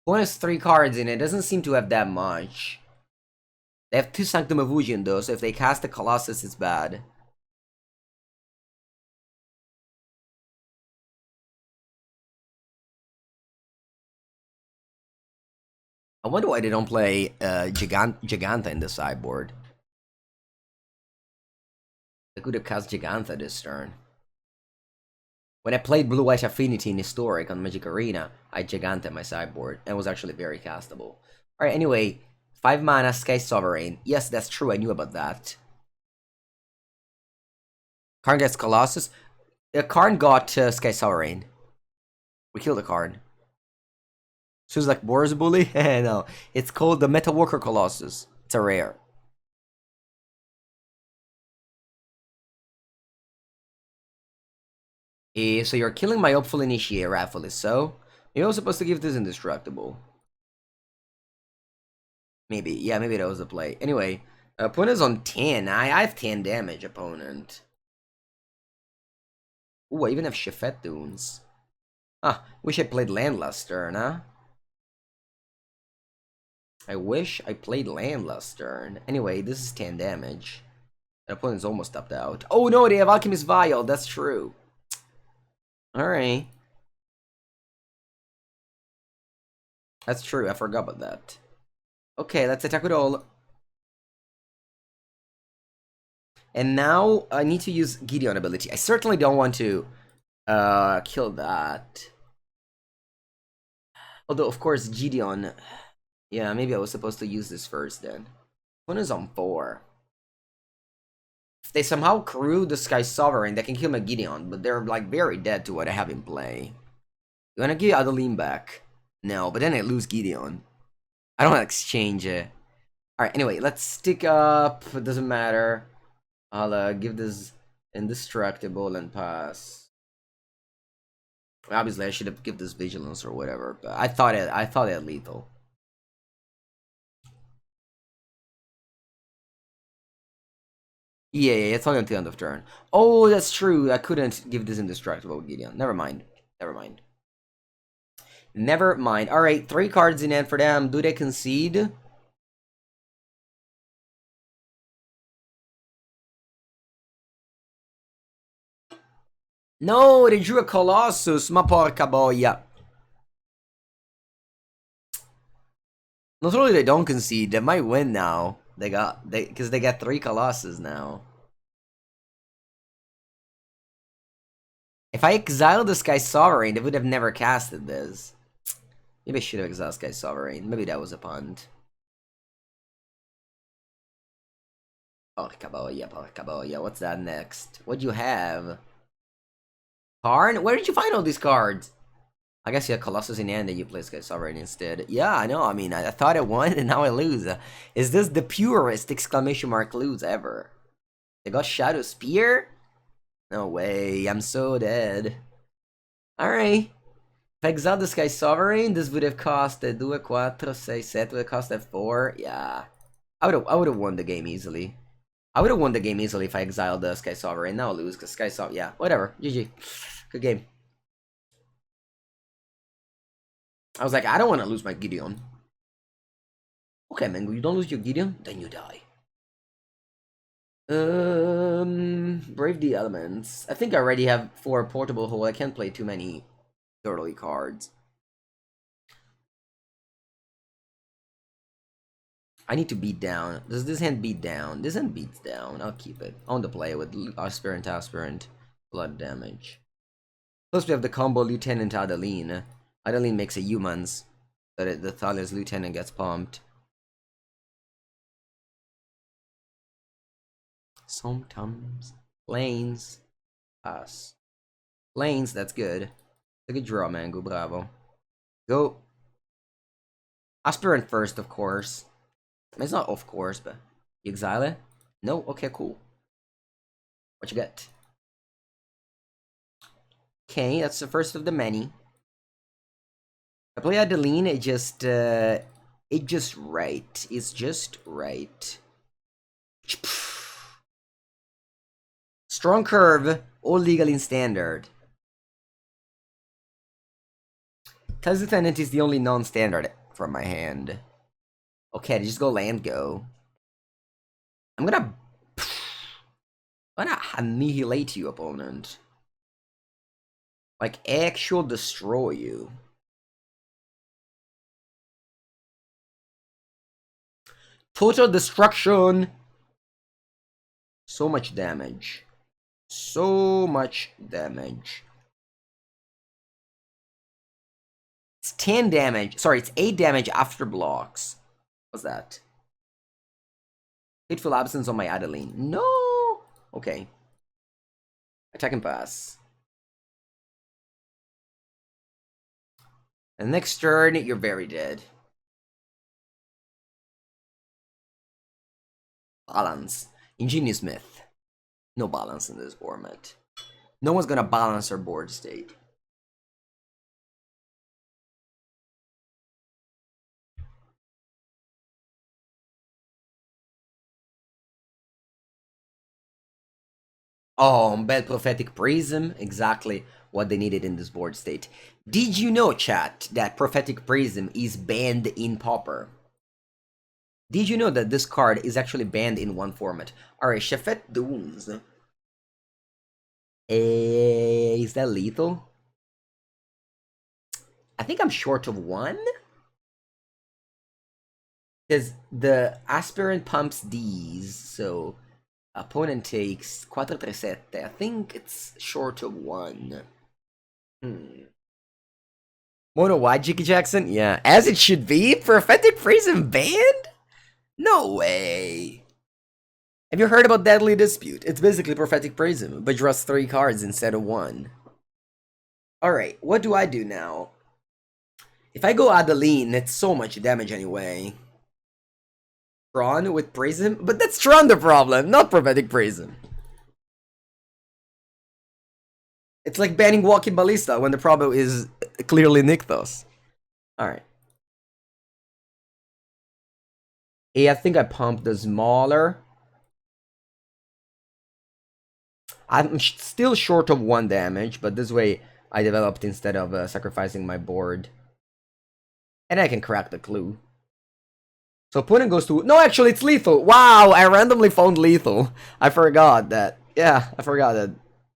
One has 3 cards in it. Doesn't seem to have that much. They have 2 Sanctum of Ujin though, so if they cast the Colossus, it's bad. I wonder why they don't play Giganta in the sideboard. They could have cast Giganta this turn. When I played Blue-White Affinity in Historic on Magic Arena, I Giganta my sideboard, and it was actually very castable. Alright, anyway, 5 mana, Sky Sovereign. Yes, that's true, I knew about that. Karn gets Colossus. Karn got Sky Sovereign. We killed the Karn. So it's like Boris Bully? No, it's called the Mutavault Colossus. It's a rare. So you're killing my Hopeful Initiate, rightfully so. You're supposed to give this Indestructible. Maybe. Yeah, maybe that was the play. Anyway, opponent's on 10. I have 10 damage, opponent. Ooh, I even have Shefet Dunes. Ah, wish I played land last turn, huh? I wish I played land last turn. Anyway, this is 10 damage. The opponent's almost tapped out. Oh no, they have Alchemist Vial, that's true. Alright. That's true, I forgot about that. Okay, let's attack with all. And now I need to use Gideon ability. I certainly don't want to kill that. Although, of course, Gideon... Yeah, maybe I was supposed to use this first then. One is on 4. If they somehow crew the Sky Sovereign, they can kill my Gideon, but they're like very dead to what I have in play. You wanna give Adeline back? No, but then I lose Gideon. I don't wanna exchange it. Alright, anyway, let's stick up. It doesn't matter. I'll give this indestructible and pass. Obviously, I should have given this vigilance or whatever, but I thought it had lethal. Yeah, it's only until end of turn. Oh, that's true. I couldn't give this indestructible Gideon. Never mind. Never mind. Never mind. Alright, 3 cards in hand for them. Do they concede? No, they drew a Colossus. Ma porca boia. Not only they don't concede, they might win now. Because they got 3 Colossus now. If I exiled the Sky Sovereign, they would have never casted this. Maybe I should have exiled Sky Sovereign. Maybe that was a punt. Porca boia, porca boia. What's that next? What'd you have? Karn? Where did you find all these cards? I guess you had Colossus in hand and you play Sky Sovereign instead. Yeah, I know. I mean, I thought I won and now I lose. Is this the purest exclamation mark lose ever? They got Shadow Spear? No way. I'm so dead. Alright. If I exiled the Sky Sovereign, this would have cost 2, 4, 6, 7, would have cost 4. Yeah. I would have won the game easily. I would have won the game easily if I exiled the Sky Sovereign. Now I'll lose because Sky Sovereign. Yeah, whatever. GG. Good game. I was like, I don't want to lose my Gideon. Okay, man, you don't lose your Gideon, then you die. Brave the Elements. I think I already have 4 portable hole. I can't play too many dirty cards. I need to beat down. Does this hand beat down? This hand beats down. I'll keep it. I want to play with Aspirant. Blood damage. Plus we have the combo Lieutenant Adeline. Adeline makes a humans. So that the Thalia's Lieutenant gets pumped. Sometimes. Lanes. Pass. Lanes, that's good. A good draw, Mango. Bravo. Go. Aspirant first, of course. It's not of course, but you exile it? No? Okay, cool. What you get? Okay, that's the first of the many. I play Adeline, it just right. It's just right. Strong curve, all legal in standard. Tales Lieutenant is the only non-standard from my hand. Okay, just go land go. I'm gonna annihilate you, opponent. Like, actual destroy you. Total destruction! So much damage. So much damage. It's 10 damage. Sorry, it's 8 damage after blocks. What's that? Hateful Absence on my Adeline. No! Okay. Attack and pass. And next turn, you're very dead. Balance. Ingenious Myth. No balance in this format. No one's gonna balance our board state. Oh, bad Prophetic Prism. Exactly what they needed in this board state. Did you know, chat, that Prophetic Prism is banned in Pauper? Did you know that this card is actually banned in one format? Alright, Shefet Dunes. Is that lethal? I think I'm short of 1. Because the Aspirant pumps these, so opponent takes 4, 3, 7. I think it's short of 1. MonoWhite, Jiggy Jackson? Yeah, as it should be. Prophetic Prism banned? No way. Have you heard about Deadly Dispute? It's basically Prophetic Prism, but draws 3 cards instead of 1. Alright, what do I do now? If I go Adeline, it's so much damage anyway. Tron with Prism? But that's Tron the problem, not Prophetic Prism. It's like banning Walking Ballista when the problem is clearly Nykthos. Alright. Hey, I think I pumped the smaller. I'm still short of 1 damage, but this way I developed instead of sacrificing my board. And I can crack the clue. So opponent goes to... No, actually, it's lethal. Wow, I randomly found lethal. I forgot that. Yeah, I forgot that.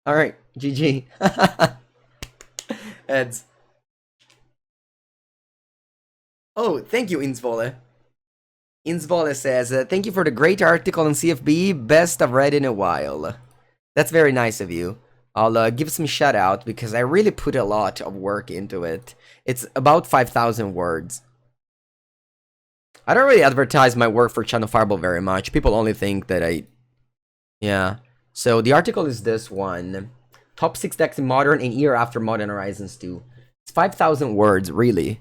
Alright, GG. Heads. Oh, thank you, Insvole. Insvole says, thank you for the great article on CFB. Best I've read in a while. That's very nice of you. I'll give some shout out because I really put a lot of work into it. It's about 5,000 words. I don't really advertise my work for Channel Fireball very much. People only think that I... Yeah. So the article is this one. Top 6 decks in Modern and year after Modern Horizons 2. It's 5,000 words, really.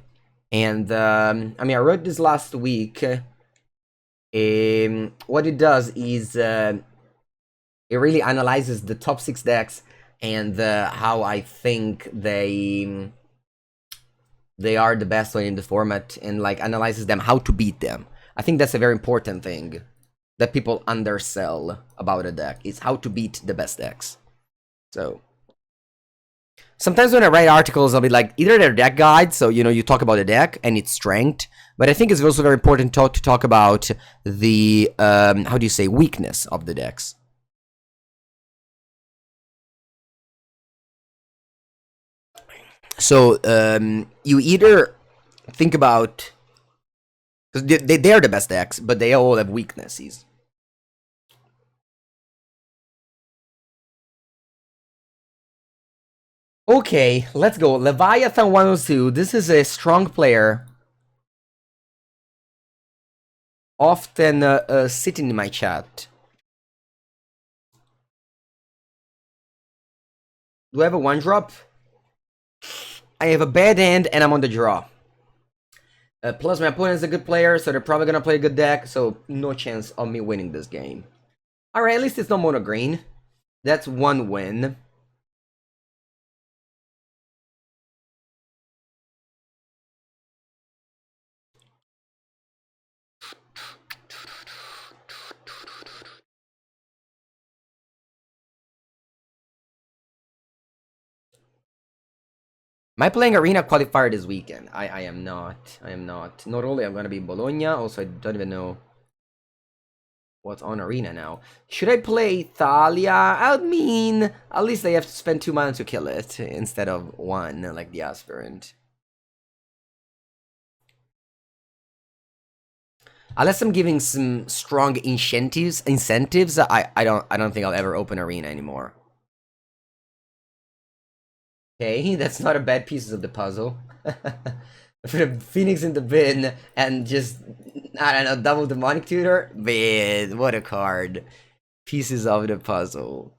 And, I mean, I wrote this last week. What it does is... it really analyzes the top 6 decks and how I think they are the best one in the format, and like analyzes them, how to beat them. I think that's a very important thing that people undersell about a deck, is how to beat the best decks. So sometimes when I write articles, I'll be like, either they're deck guides, so you know, you talk about the deck and its strength, but I think it's also very important to talk about the how do you say, weakness of the decks. So, you either think about... Because they're the best decks, but they all have weaknesses. Okay, let's go. Leviathan 102. This is a strong player. Often sitting in my chat. Do I have a 1-drop? I have a bad hand and I'm on the draw. Plus my opponent's a good player, so they're probably gonna play a good deck, so no chance of me winning this game. Alright, at least it's not mono green. That's 1 win. Am I playing Arena Qualifier this weekend? I am not. I am not. Not only I'm gonna be in Bologna, also I don't even know what's on Arena now. Should I play Thalia? I mean, at least I have to spend 2 mana to kill it instead of 1, like the Aspirant. Unless I'm giving some strong incentives, I don't think I'll ever open Arena anymore. Okay, that's not a bad piece of the puzzle. Put a Phoenix in the bin and just, I don't know, double Demonic Tutor? Man, what a card. Pieces of the puzzle.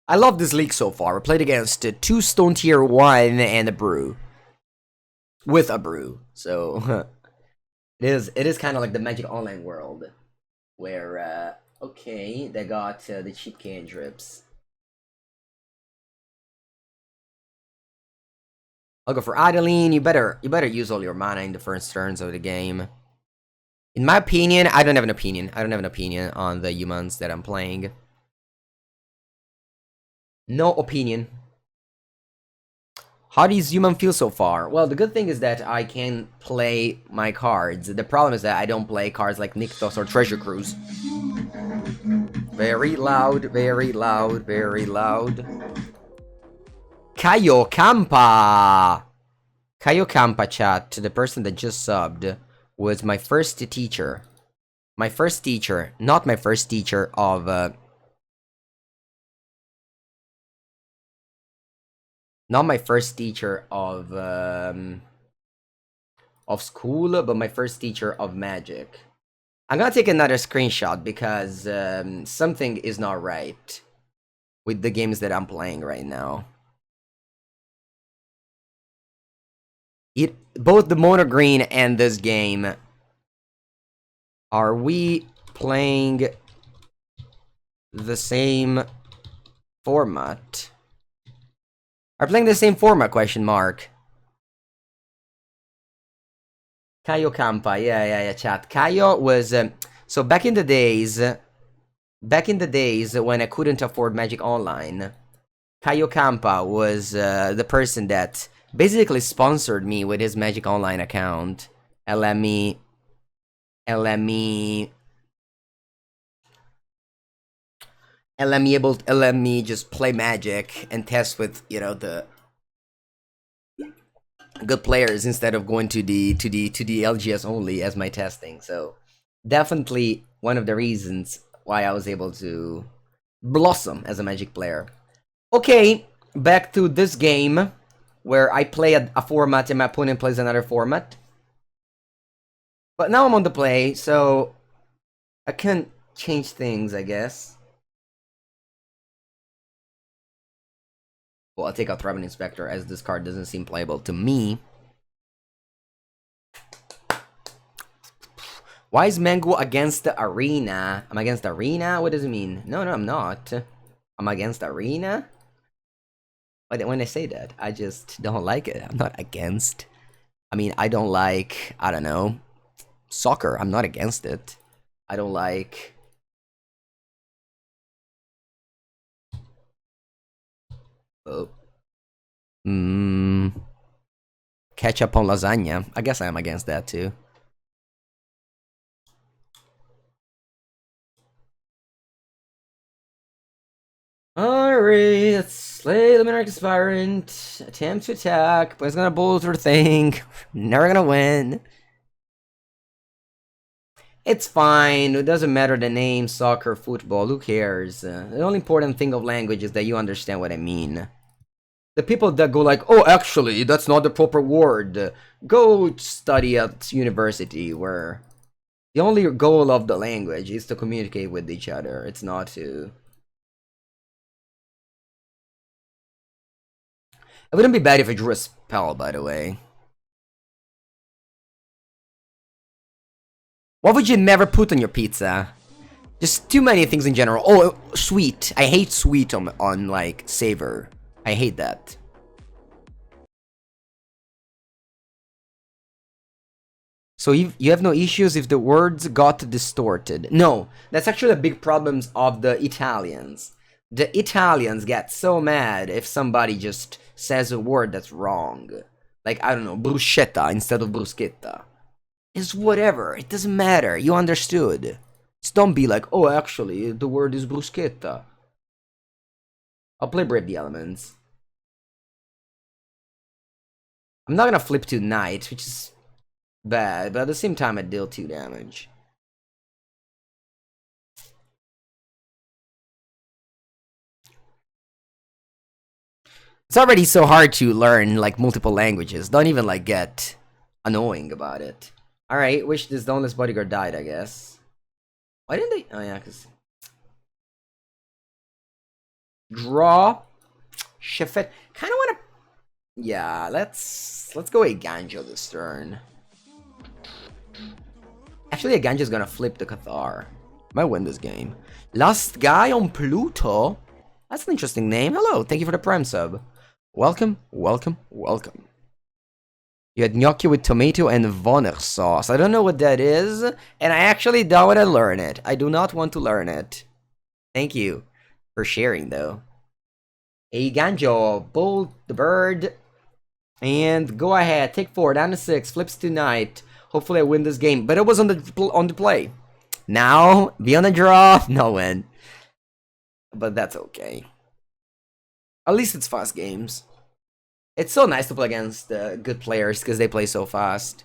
I love this league so far. We played against 2 Stone Tier 1 and a Brew. With a Brew. So, it is kind of like the Magic Online world. Where, okay, they got the cheap cantrips. I'll go for Adeline. You better use all your mana in the first turns of the game. In my opinion, I don't have an opinion. I don't have an opinion on the humans that I'm playing. No opinion. How does human feel so far? Well, the good thing is that I can play my cards. The problem is that I don't play cards like Nykthos or Treasure Cruise. Very loud, very loud, very loud. Kayo Kampa! Kayo Kampa, chat, the person that just subbed, was my first teacher My first teacher, not my first teacher of not my first teacher of school, but my first teacher of magic. I'm gonna take another screenshot because something is not right with the games that I'm playing right now. Both the Mono Green and this game. Are we playing the same format? Are playing the same format? Question mark. Caio Campa, yeah, chat. Caio was so back in the days when I couldn't afford Magic Online, Caio Campa was the person that basically sponsored me with his Magic Online account and let me just play Magic and test with, you know, the good players instead of going to the LGS only as my testing. So definitely one of the reasons why I was able to blossom as a Magic player. Okay, back to this game where I play a format and my opponent plays another format. But now I'm on the play, so I can change things, I guess. Well, I'll take out Thraben Inspector as this card doesn't seem playable to me. Why is Mengu against the arena? I'm against the arena? What does it mean? No, I'm not. I'm against the arena? When I say that, I just don't like it. I'm not against. I mean, I don't like, I don't know, soccer. I'm not against it. I don't like... Oh. Ketchup on lasagna. I guess I am against that too. Alright, let's slay Luminarch Aspirant. Attempt to attack, but it's gonna bullet her thing. Never gonna win. It's fine, it doesn't matter the name, soccer, football, who cares? The only important thing of language is that you understand what I mean. The people that go like, oh, actually, that's not the proper word. Go study at university where the only goal of the language is to communicate with each other. It's not to... It wouldn't be bad if I drew a spell, by the way. What would you never put on your pizza? Just too many things in general. Oh, sweet. I hate sweet on like, savor. I hate that. So you have no issues if the words got distorted. No, that's actually a big problem of the Italians. The Italians get so mad if somebody just says a word that's wrong. Like, I don't know, bruschetta instead of bruschetta. It's whatever, it doesn't matter, you understood. Just don't be like, oh, actually, the word is bruschetta. I'll play Brave the Elements. I'm not gonna flip to Knight, which is bad, but at the same time I deal 2 damage. It's already so hard to learn, like, multiple languages. Don't even, like, get annoying about it. Alright, wish this Dauntless Bodyguard died, I guess. Why didn't they? Oh, yeah, because... Draw. Shefet. Kind of want to... Yeah, let's go Eiganjo this turn. Actually, Eiganjo's gonna flip the Cathar. Might win this game. Last guy on Pluto? That's an interesting name. Hello, thank you for the Prime sub. Welcome, welcome, welcome. You had gnocchi with tomato and Vonner sauce. I don't know what that is, and I actually don't want to learn it. I do not want to learn it. Thank you for sharing, though. Eiganjo, bolt the bird, and go ahead. Take 4, down to 6, flips to Knight. Hopefully I win this game, but it was on the play. Now, be on the draw, no win. But that's okay. At least it's fast games. It's so nice to play against good players because they play so fast.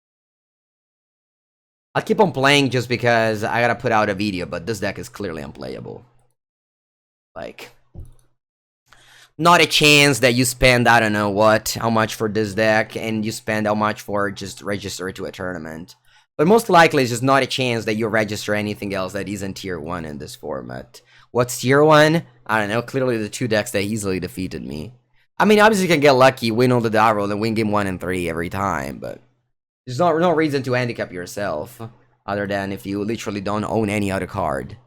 I'll keep on playing just because I gotta put out a video, but this deck is clearly unplayable. Like, not a chance that you spend, I don't know what, how much for this deck, and you spend how much for just register to a tournament. But most likely, it's just not a chance that you register anything else that isn't tier 1 in this format. What's tier 1? I don't know, clearly the 2 decks that easily defeated me. I mean, obviously you can get lucky, win all the die roll, and win game 1 and 3 every time, but there's no reason to handicap yourself, other than if you literally don't own any other card.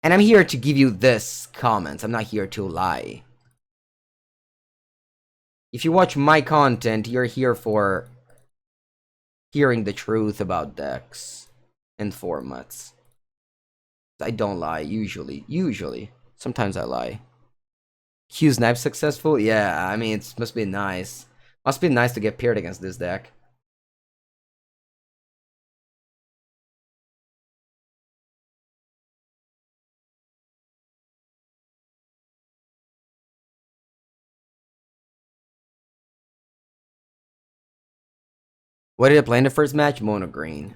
And I'm here to give you this comment, I'm not here to lie. If you watch my content, you're here for hearing the truth about decks and formats. I don't lie, usually. Sometimes I lie. Q Snipe successful? Yeah, I mean, it must be nice. Must be nice to get paired against this deck. What did I play in the first match? Mono green.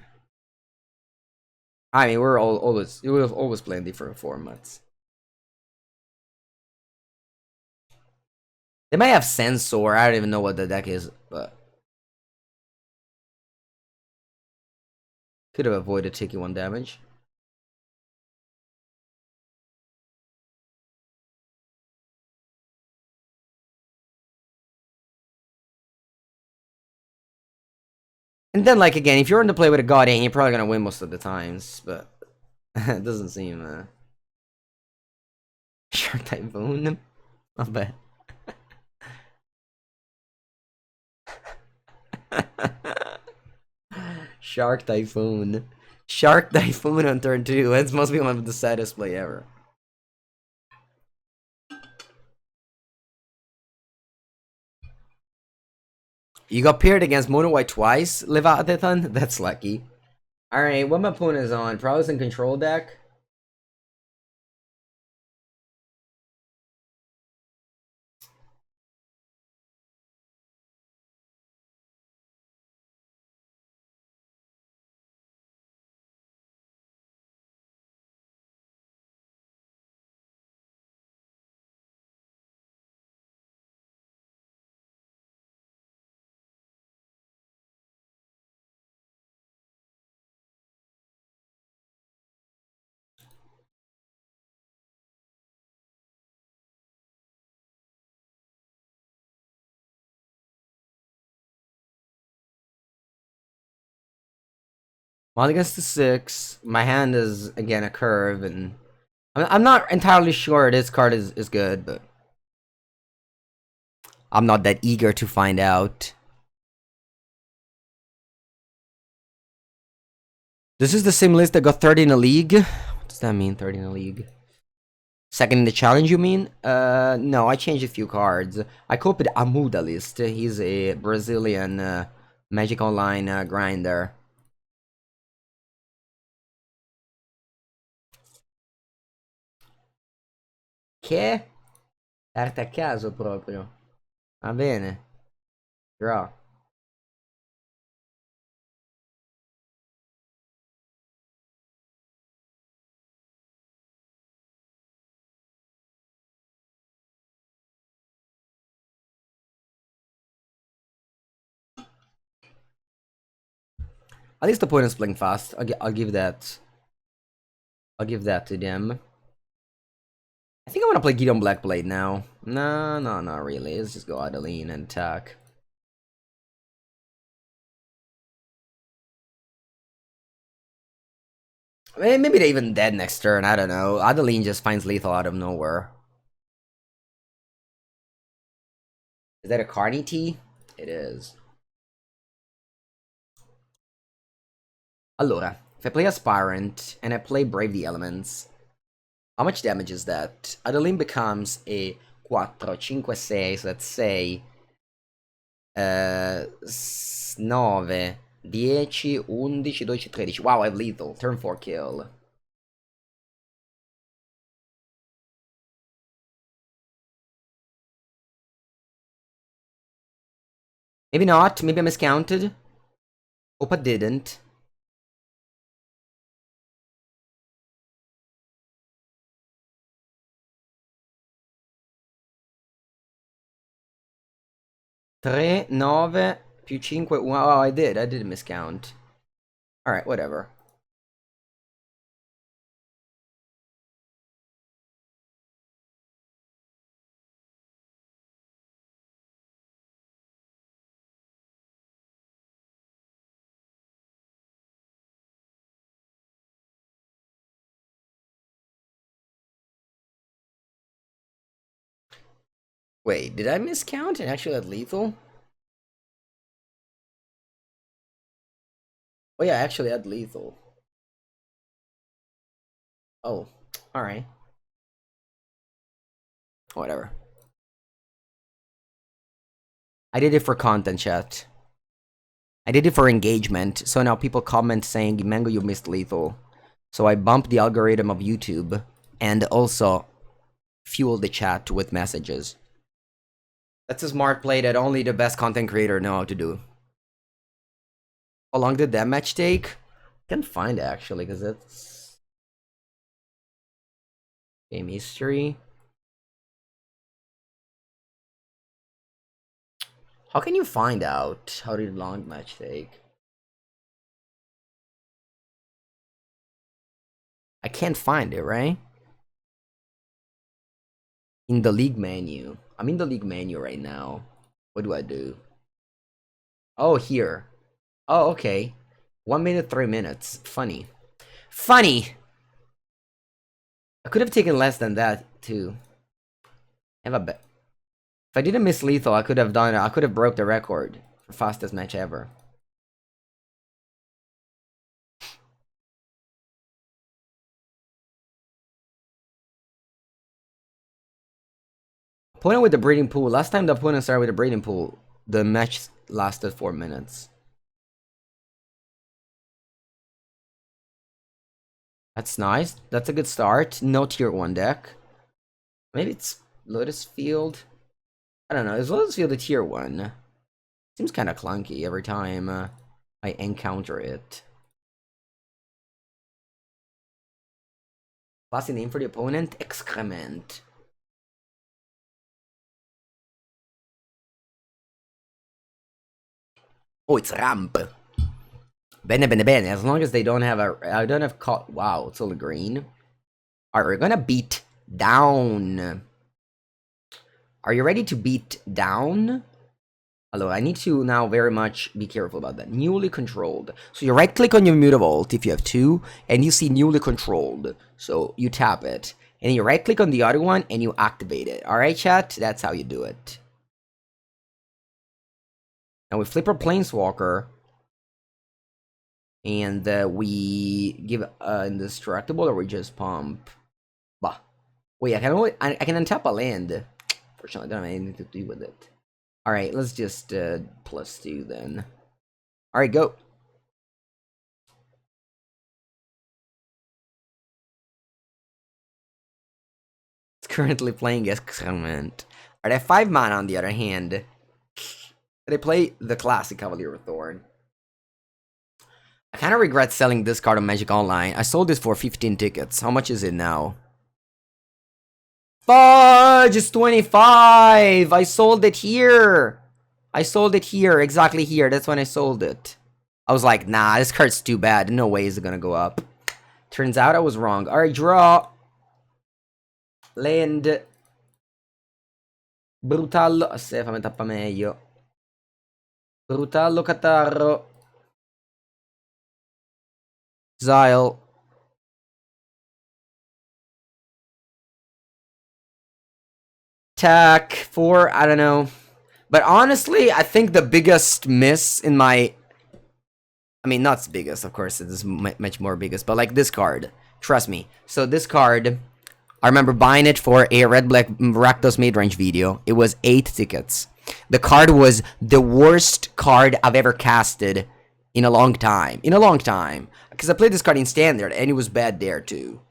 I mean, we've always playing different formats. They might have Sensor. I don't even know what the deck is, but could have avoided taking 1 damage. And then, like, again, if you're in the play with a Guardian, you're probably gonna win most of the times, but it doesn't seem, Shark Typhoon? Not bad. Shark Typhoon. Shark Typhoon on turn 2. That must be one of the saddest play ever. You got paired against MonoWhite twice, Leviathan? That's lucky. Alright, what my opponent is on? Prowess and Control deck? While against the 6, my hand is, again, a curve, and I'm not entirely sure this card is good, but I'm not that eager to find out. This is the same list that got 30 in the league? What does that mean, 30 in the league? Second in the challenge, you mean? No, I changed a few cards. I copied Amuda list. He's a Brazilian Magic Online grinder. Che? Carta a caso proprio. Va bene. Draw. At least the opponent's playing fast. I'll give that. I'll give that to them. I think I want to play Gideon Blackblade now. No, not really. Let's just go Adeline and attack. Maybe they're even dead next turn. I don't know. Adeline just finds lethal out of nowhere. Is that a Carney T? It is. Allora, if I play Aspirant and I play Brave the Elements, how much damage is that? Adeline becomes a 4, 5, 6, so that's 6, 9, 10, 11, 12, 13. Wow, I have lethal. Turn 4 kill. Maybe not. Maybe I miscounted. Hope I didn't. 3, 9, più 5, 1. Oh, I did miscount. Alright, whatever. Wait, did I miscount and actually had lethal? Oh yeah, I actually had lethal. Oh, alright. Whatever. I did it for content, chat. I did it for engagement, so now people comment saying, Mango, you missed lethal. So I bumped the algorithm of YouTube, and also fueled the chat with messages. That's a smart play that only the best content creator know how to do. How long did that match take? I can't find it actually, because it's game history. How can you find out how did long match take? I can't find it, right? In the league menu. I'm in the league menu right now. What do I do? Oh, here. Oh, okay. 1 minute, 3 minutes. Funny. Funny! I could have taken less than that, too. I have a bet. If I didn't miss lethal, I could have done it. I could have broke the record for fastest match ever. Opponent with the breeding pool. Last time the opponent started with the breeding pool, the match lasted 4 minutes. That's nice. That's a good start. No tier 1 deck. Maybe it's Lotus Field. I don't know. Is Lotus Field a tier 1? Seems kind of clunky every time I encounter it. Classy name for the opponent? Excrement. Oh, it's ramp. Bene, bene, bene. As long as they don't have a... I don't have... Wow, it's all green. Alright, we're gonna beat down. Are you ready to beat down? Hello, I need to now very much be careful about that. Newly controlled. So you right click on your Mutavault if you have 2, and you see newly controlled. So you tap it. And you right click on the other one and you activate it. Alright, chat? That's how you do it. Now we flip our Planeswalker. And we give indestructible, or we just pump. Bah. Wait, I can untap a land. Fortunately, I don't have anything to do with it. Alright, let's just +2 then. Alright, go. It's currently playing Excrement. Alright, I have 5 mana on the other hand. They play the classic Cavalier of Thorn. I kind of regret selling this card on Magic Online. I sold this for 15 tickets. How much is it now? Fudge! It's 25! I sold it here! I sold it here, exactly here. That's when I sold it. I was like, nah, this card's too bad. No way is it gonna go up. Turns out I was wrong. Alright, draw. Land. Brutal. Se fammi tappa meglio. Brutal Cathar. Exile. Attack 4, I don't know. But honestly, I think the biggest miss in my... I mean, not the biggest, of course, it is much more biggest, but like this card. Trust me. So this card, I remember buying it for a Red-Black Rakdos mid-range video. It was 8 tickets. The card was the worst card I've ever casted in a long time. In a long time. Because I played this card in Standard, and it was bad there, too.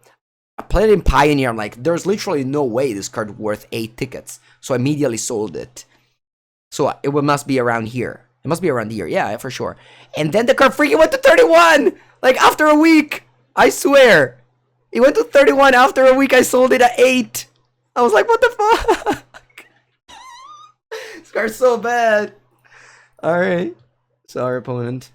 I played it in Pioneer, I'm like, there's literally no way this card worth 8 tickets. So I immediately sold it. So it must be around here. It must be around here, yeah, for sure. And then the card freaking went to 31! Like, after a week! I swear! It went to 31 after a week, I sold it at 8! I was like, what the fuck? This card's so bad. Alright. Sorry, opponent.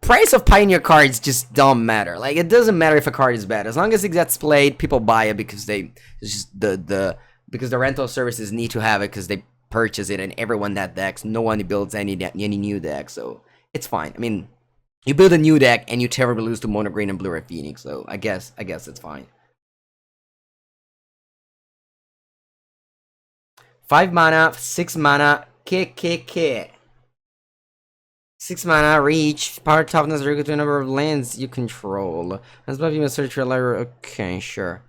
Price of Pioneer cards just don't matter. Like, it doesn't matter if a card is bad. As long as it gets played, people buy it because it's just because the rental services need to have it because they purchase it and everyone that decks. No one builds any new deck, so it's fine. I mean, you build a new deck and you terribly lose to Mono Green and Blue Red Phoenix, so I guess it's fine. 5 mana, 6 mana, kick. 6 mana, reach, power, toughness, are equal to a number of lands you control. As well, you must search your library. Okay, sure.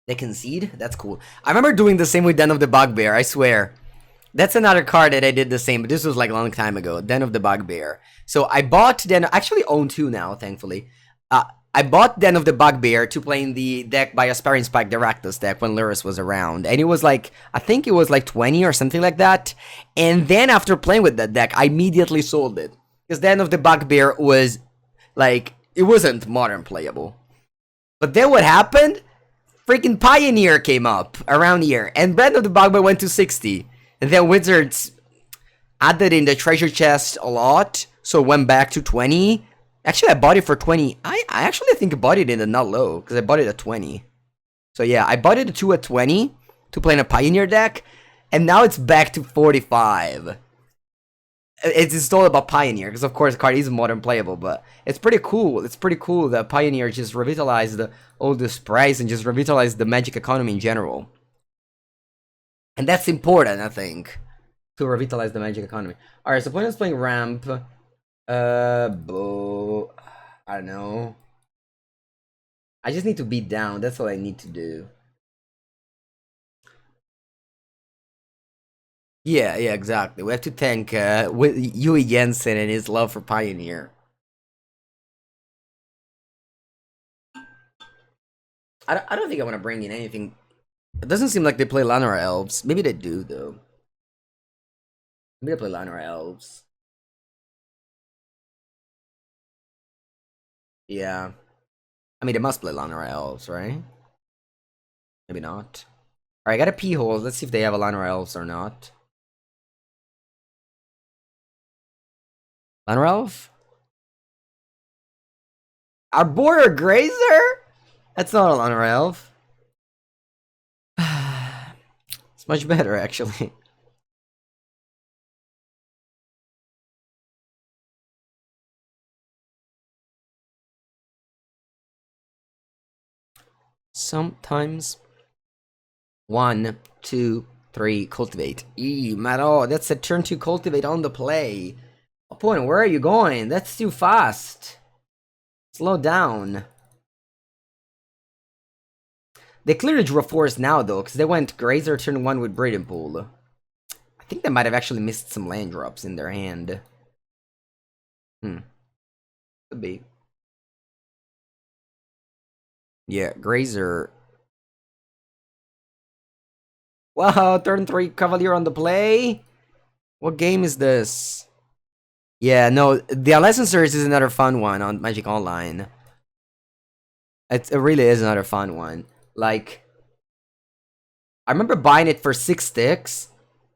They concede? That's cool. I remember doing the same with Den of the Bugbear, I swear. That's another card that I did the same, but this was like a long time ago. Den of the Bugbear. So I bought Den. I actually own 2 now, thankfully. I bought Den of the Bugbear to play in the deck by Aspirant Spike Directus deck when Luris was around. And it was like, I think it was like 20 or something like that. And then after playing with that deck, I immediately sold it. Because Den of the Bugbear was like, it wasn't modern playable. But then what happened? Freaking Pioneer came up around here. And Den of the Bugbear went to 60. And then Wizards added in the treasure chest a lot. So it went back to 20. Actually, I bought it for 20. I actually think I bought it in the not low, because I bought it at 20. So yeah, I bought it at 2 at 20 to play in a Pioneer deck, and now it's back to 45. It's all about Pioneer, because of course the card is modern playable, but it's pretty cool. It's pretty cool that Pioneer just revitalized all this price and just revitalized the Magic economy in general. And that's important, I think, to revitalize the Magic economy. Alright, so opponent's playing Ramp. I don't know. I just need to beat down. That's all I need to do. Yeah, exactly. We have to thank Yui Jensen and his love for Pioneer. I don't think I want to bring in anything. It doesn't seem like they play Llanowar Elves. Maybe they do, though. Maybe they play Llanowar Elves. Yeah. I mean, they must play Llanowar Elves, right? Maybe not. Alright, I got a pee hole. Let's see if they have a Llanowar Elves or not. Llanowar Elf? Arbor Grazer? That's not a Llanowar Elf. It's much better, actually. Sometimes 1, 2, 3, cultivate. Maro, that's a turn 2 cultivate on the play. Opponent, where are you going? That's too fast. Slow down. They clearly drew a forest now, though, because they went Grazer turn 1 with Breeding Pool. I think they might have actually missed some land drops in their hand. Could be. Yeah, Grazer. Wow, turn 3 Cavalier on the play? What game is this? Yeah, no, the Licensors is another fun one on Magic Online. It really is another fun one. Like, I remember buying it for 6 sticks,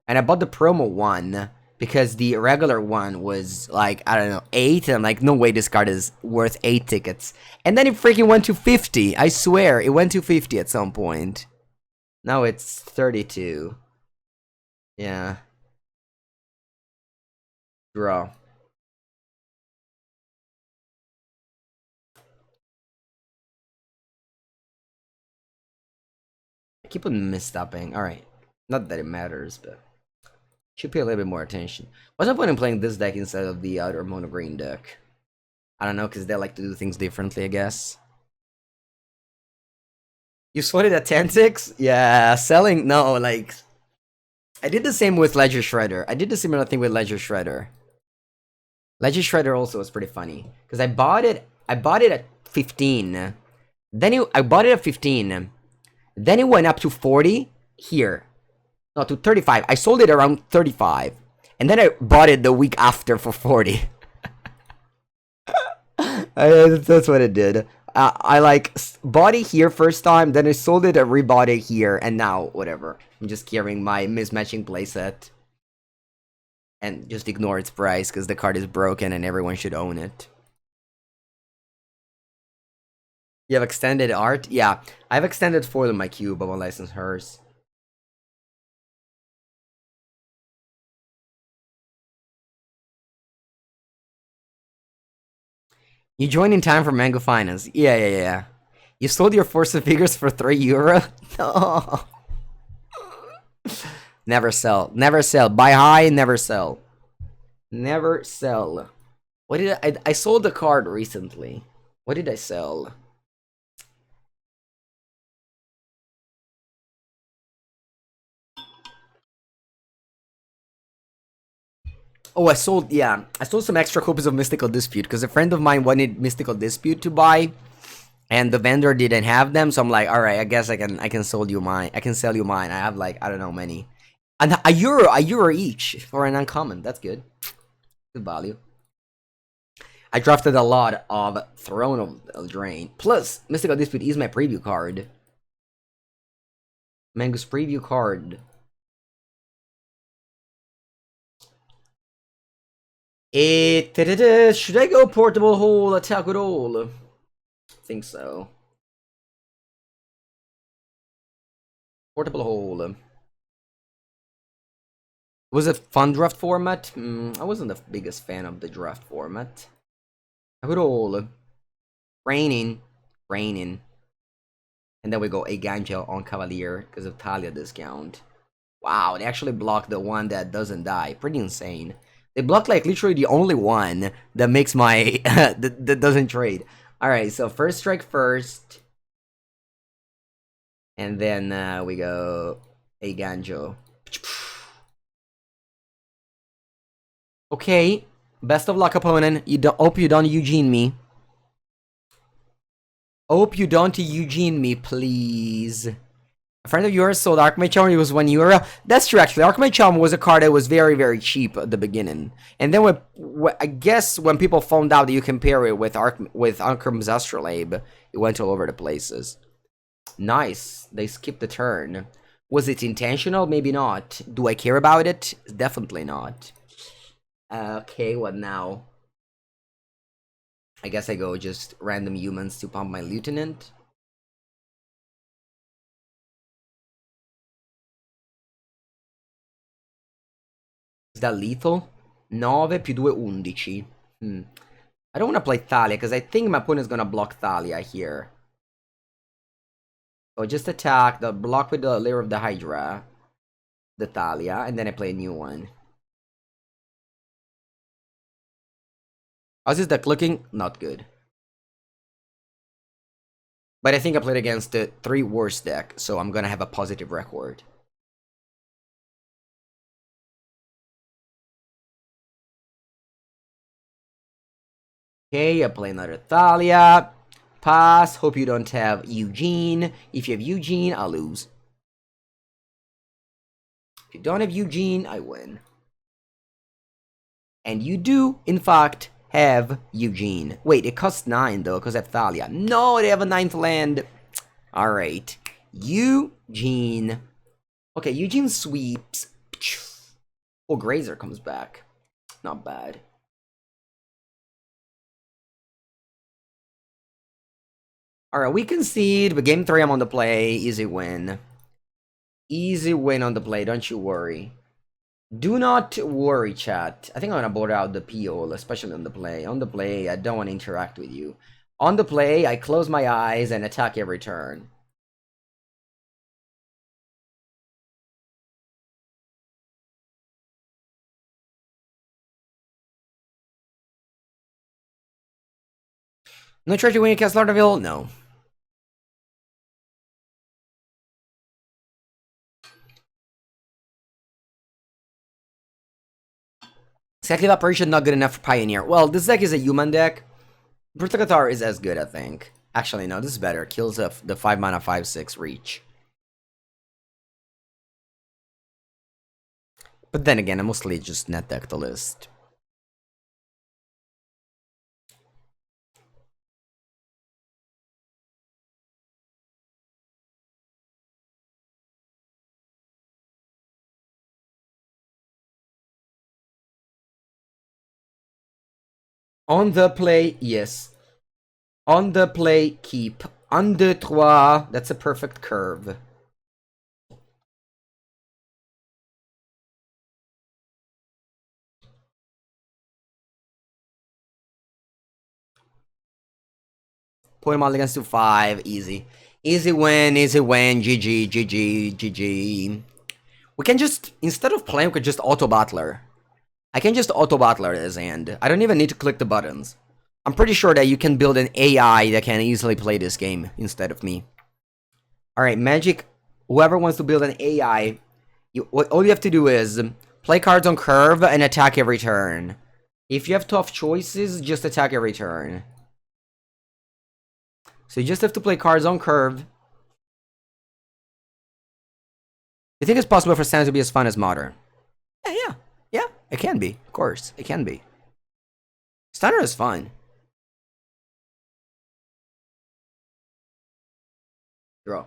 and I bought the promo one because the regular one was like, I don't know, 8, and I'm like, no way this card is worth 8 tickets. And then it freaking went to 50. I swear, it went to 50 at some point. Now it's 32. Yeah. Draw. I keep on misstepping. Alright. Not that it matters, but should pay a little bit more attention. What's the point in playing this deck instead of the other mono green deck? I don't know, because they like to do things differently, I guess. You sold it at 10-6? Yeah, selling. No, like, I did the same with Ledger Shredder. I did the similar thing with Ledger Shredder. Ledger Shredder also was pretty funny because I bought it at 15. Then I bought it at 15. Then it went up to 40 here. No, to 35. I sold it around 35. And then I bought it the week after for 40. That's what it did. I like body here first time, then I sold it a rebody here, and now whatever. I'm just carrying my mismatching playset. And just ignore its price because the card is broken and everyone should own it. You have extended art? Yeah, I have extended foil in my cube, but I won't license hers. You joined in time for Mango Finance. Yeah. You sold your Force of Figures for €3? No. Never sell. Never sell. Buy high, never sell. Never sell. What did I sold a card recently. What did I sell? Oh, I sold some extra copies of Mystical Dispute because a friend of mine wanted Mystical Dispute to buy, and the vendor didn't have them. So I'm like, all right, I guess I can sell you mine. I have like I don't know many, and a euro each for an uncommon. That's good. Good value. I drafted a lot of Throne of Eldraine. Plus, Mystical Dispute is my preview card. Mango's preview card. Should I go Portable Hole, attack with all? I think so. Portable Hole. Was it fun draft format? I wasn't the biggest fan of the draft format. Attack with all. Raining. And then we go Eiganjo on Cavalier because of Thalia discount. Wow, they actually blocked the one that doesn't die. Pretty insane. They blocked like literally the only one that makes my that doesn't trade. Alright, so first strike first. And then we go Eiganjo. Okay. Best of luck, opponent. Hope you don't Eugene me. Hope you don't Eugene me, please. A friend of yours sold Archmage Charm. It was €1. That's true, actually. Archmage Charm was a card that was very, very cheap at the beginning. And then I guess when people found out that you compare it with Ankram's Astrolabe, it went all over the places. Nice. They skipped the turn. Was it intentional? Maybe not. Do I care about it? Definitely not. Okay, what now? I guess I go just random humans to pump my Lieutenant. Is that lethal? 9 più 2, 11. I don't want to play Thalia because I think my opponent's gonna block Thalia here. So just attack, the block with the Lair of the Hydra, the Thalia, and then I play a new one. How's this deck looking? Not good. But I think I played against the 3 worst deck, so I'm gonna have a positive record. Okay, I play another Thalia. Pass. Hope you don't have Eugene. If you have Eugene, I'll lose. If you don't have Eugene, I win. And you do, in fact, have Eugene. Wait, it costs 9 though, because I have Thalia. No, they have a 9th land. Alright. Eugene. Okay, Eugene sweeps. Oh, Grazer comes back. Not bad. Alright, we concede, but game 3 I'm on the play. Easy win. Easy win on the play, don't you worry. Do not worry, chat. I think I'm gonna board out the PO, especially on the play. On the play, I don't want to interact with you. On the play, I close my eyes and attack every turn. No try to win at Castle Ardenvale? No. Cyclic Operation not good enough for Pioneer. Well, this deck is a human deck. Brutal Cathar is as good, I think. Actually, no, this is better. Kills the 5 mana 5/6 reach. But then again, I mostly just net deck the list. On the play, yes. On the play, keep. Un, deux, trois. That's a perfect curve. Point mulligans to 5. Easy. Easy win, GG, GG, GG. We can just, instead of playing, we could just auto-battler. I can just auto-battler this hand. I don't even need to click the buttons. I'm pretty sure that you can build an AI that can easily play this game instead of me. Alright, Magic, whoever wants to build an AI, all you have to do is play cards on curve and attack every turn. If you have tough choices, just attack every turn. So you just have to play cards on curve. You think it's possible for Standard to be as fun as Modern? Yeah, it can be. Of course, it can be. Standard is fun. Draw.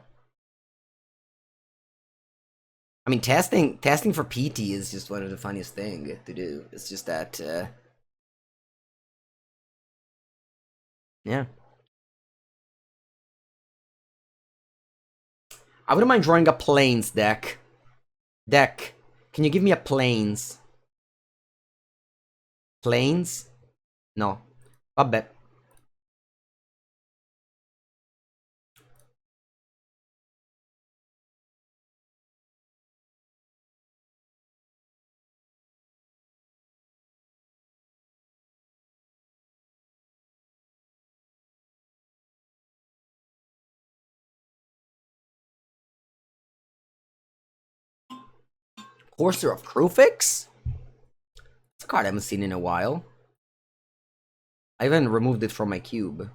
I mean, testing for PT is just one of the funniest things to do. It's just that, yeah. I wouldn't mind drawing a Plains deck. Can you give me a Plains? Plains? No. Vabbè. Courser of Krufix? It's a card I haven't seen in a while. I even removed it from my cube.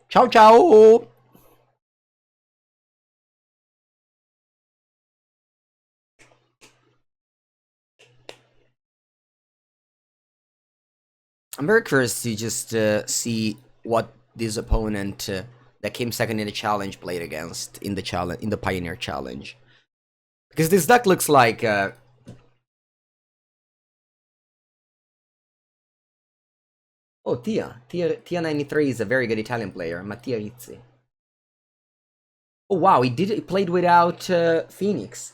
Ciao ciao! I'm very curious to just see what this opponent that came second in the challenge played against in the Pioneer Challenge. Because this deck looks like oh, Tia 93 is a very good Italian player, Mattia Rizzi. Oh wow, he played without Phoenix.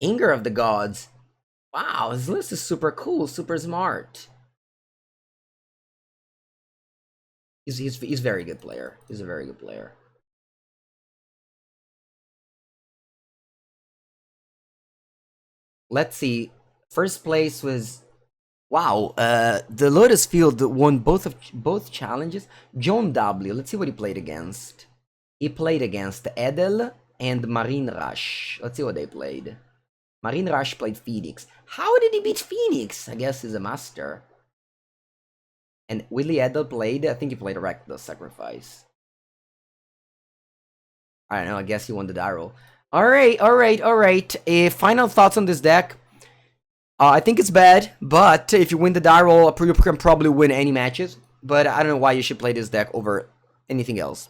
Anger of the Gods. Wow, this list is super cool, super smart. He's a very good player. He's a very good player. Let's see. First place was wow. The Lotus Field won both challenges. John W. Let's see what he played against. He played against Edel and Marine Rush. Let's see what they played. Marine Rush played Phoenix. How did he beat Phoenix? I guess he's a master. And Willie Edel played, I think he played Reckless Sacrifice. I don't know, I guess he won the die roll. Alright. Final thoughts on this deck. I think it's bad, but if you win the die roll, you can probably win any matches. But I don't know why you should play this deck over anything else.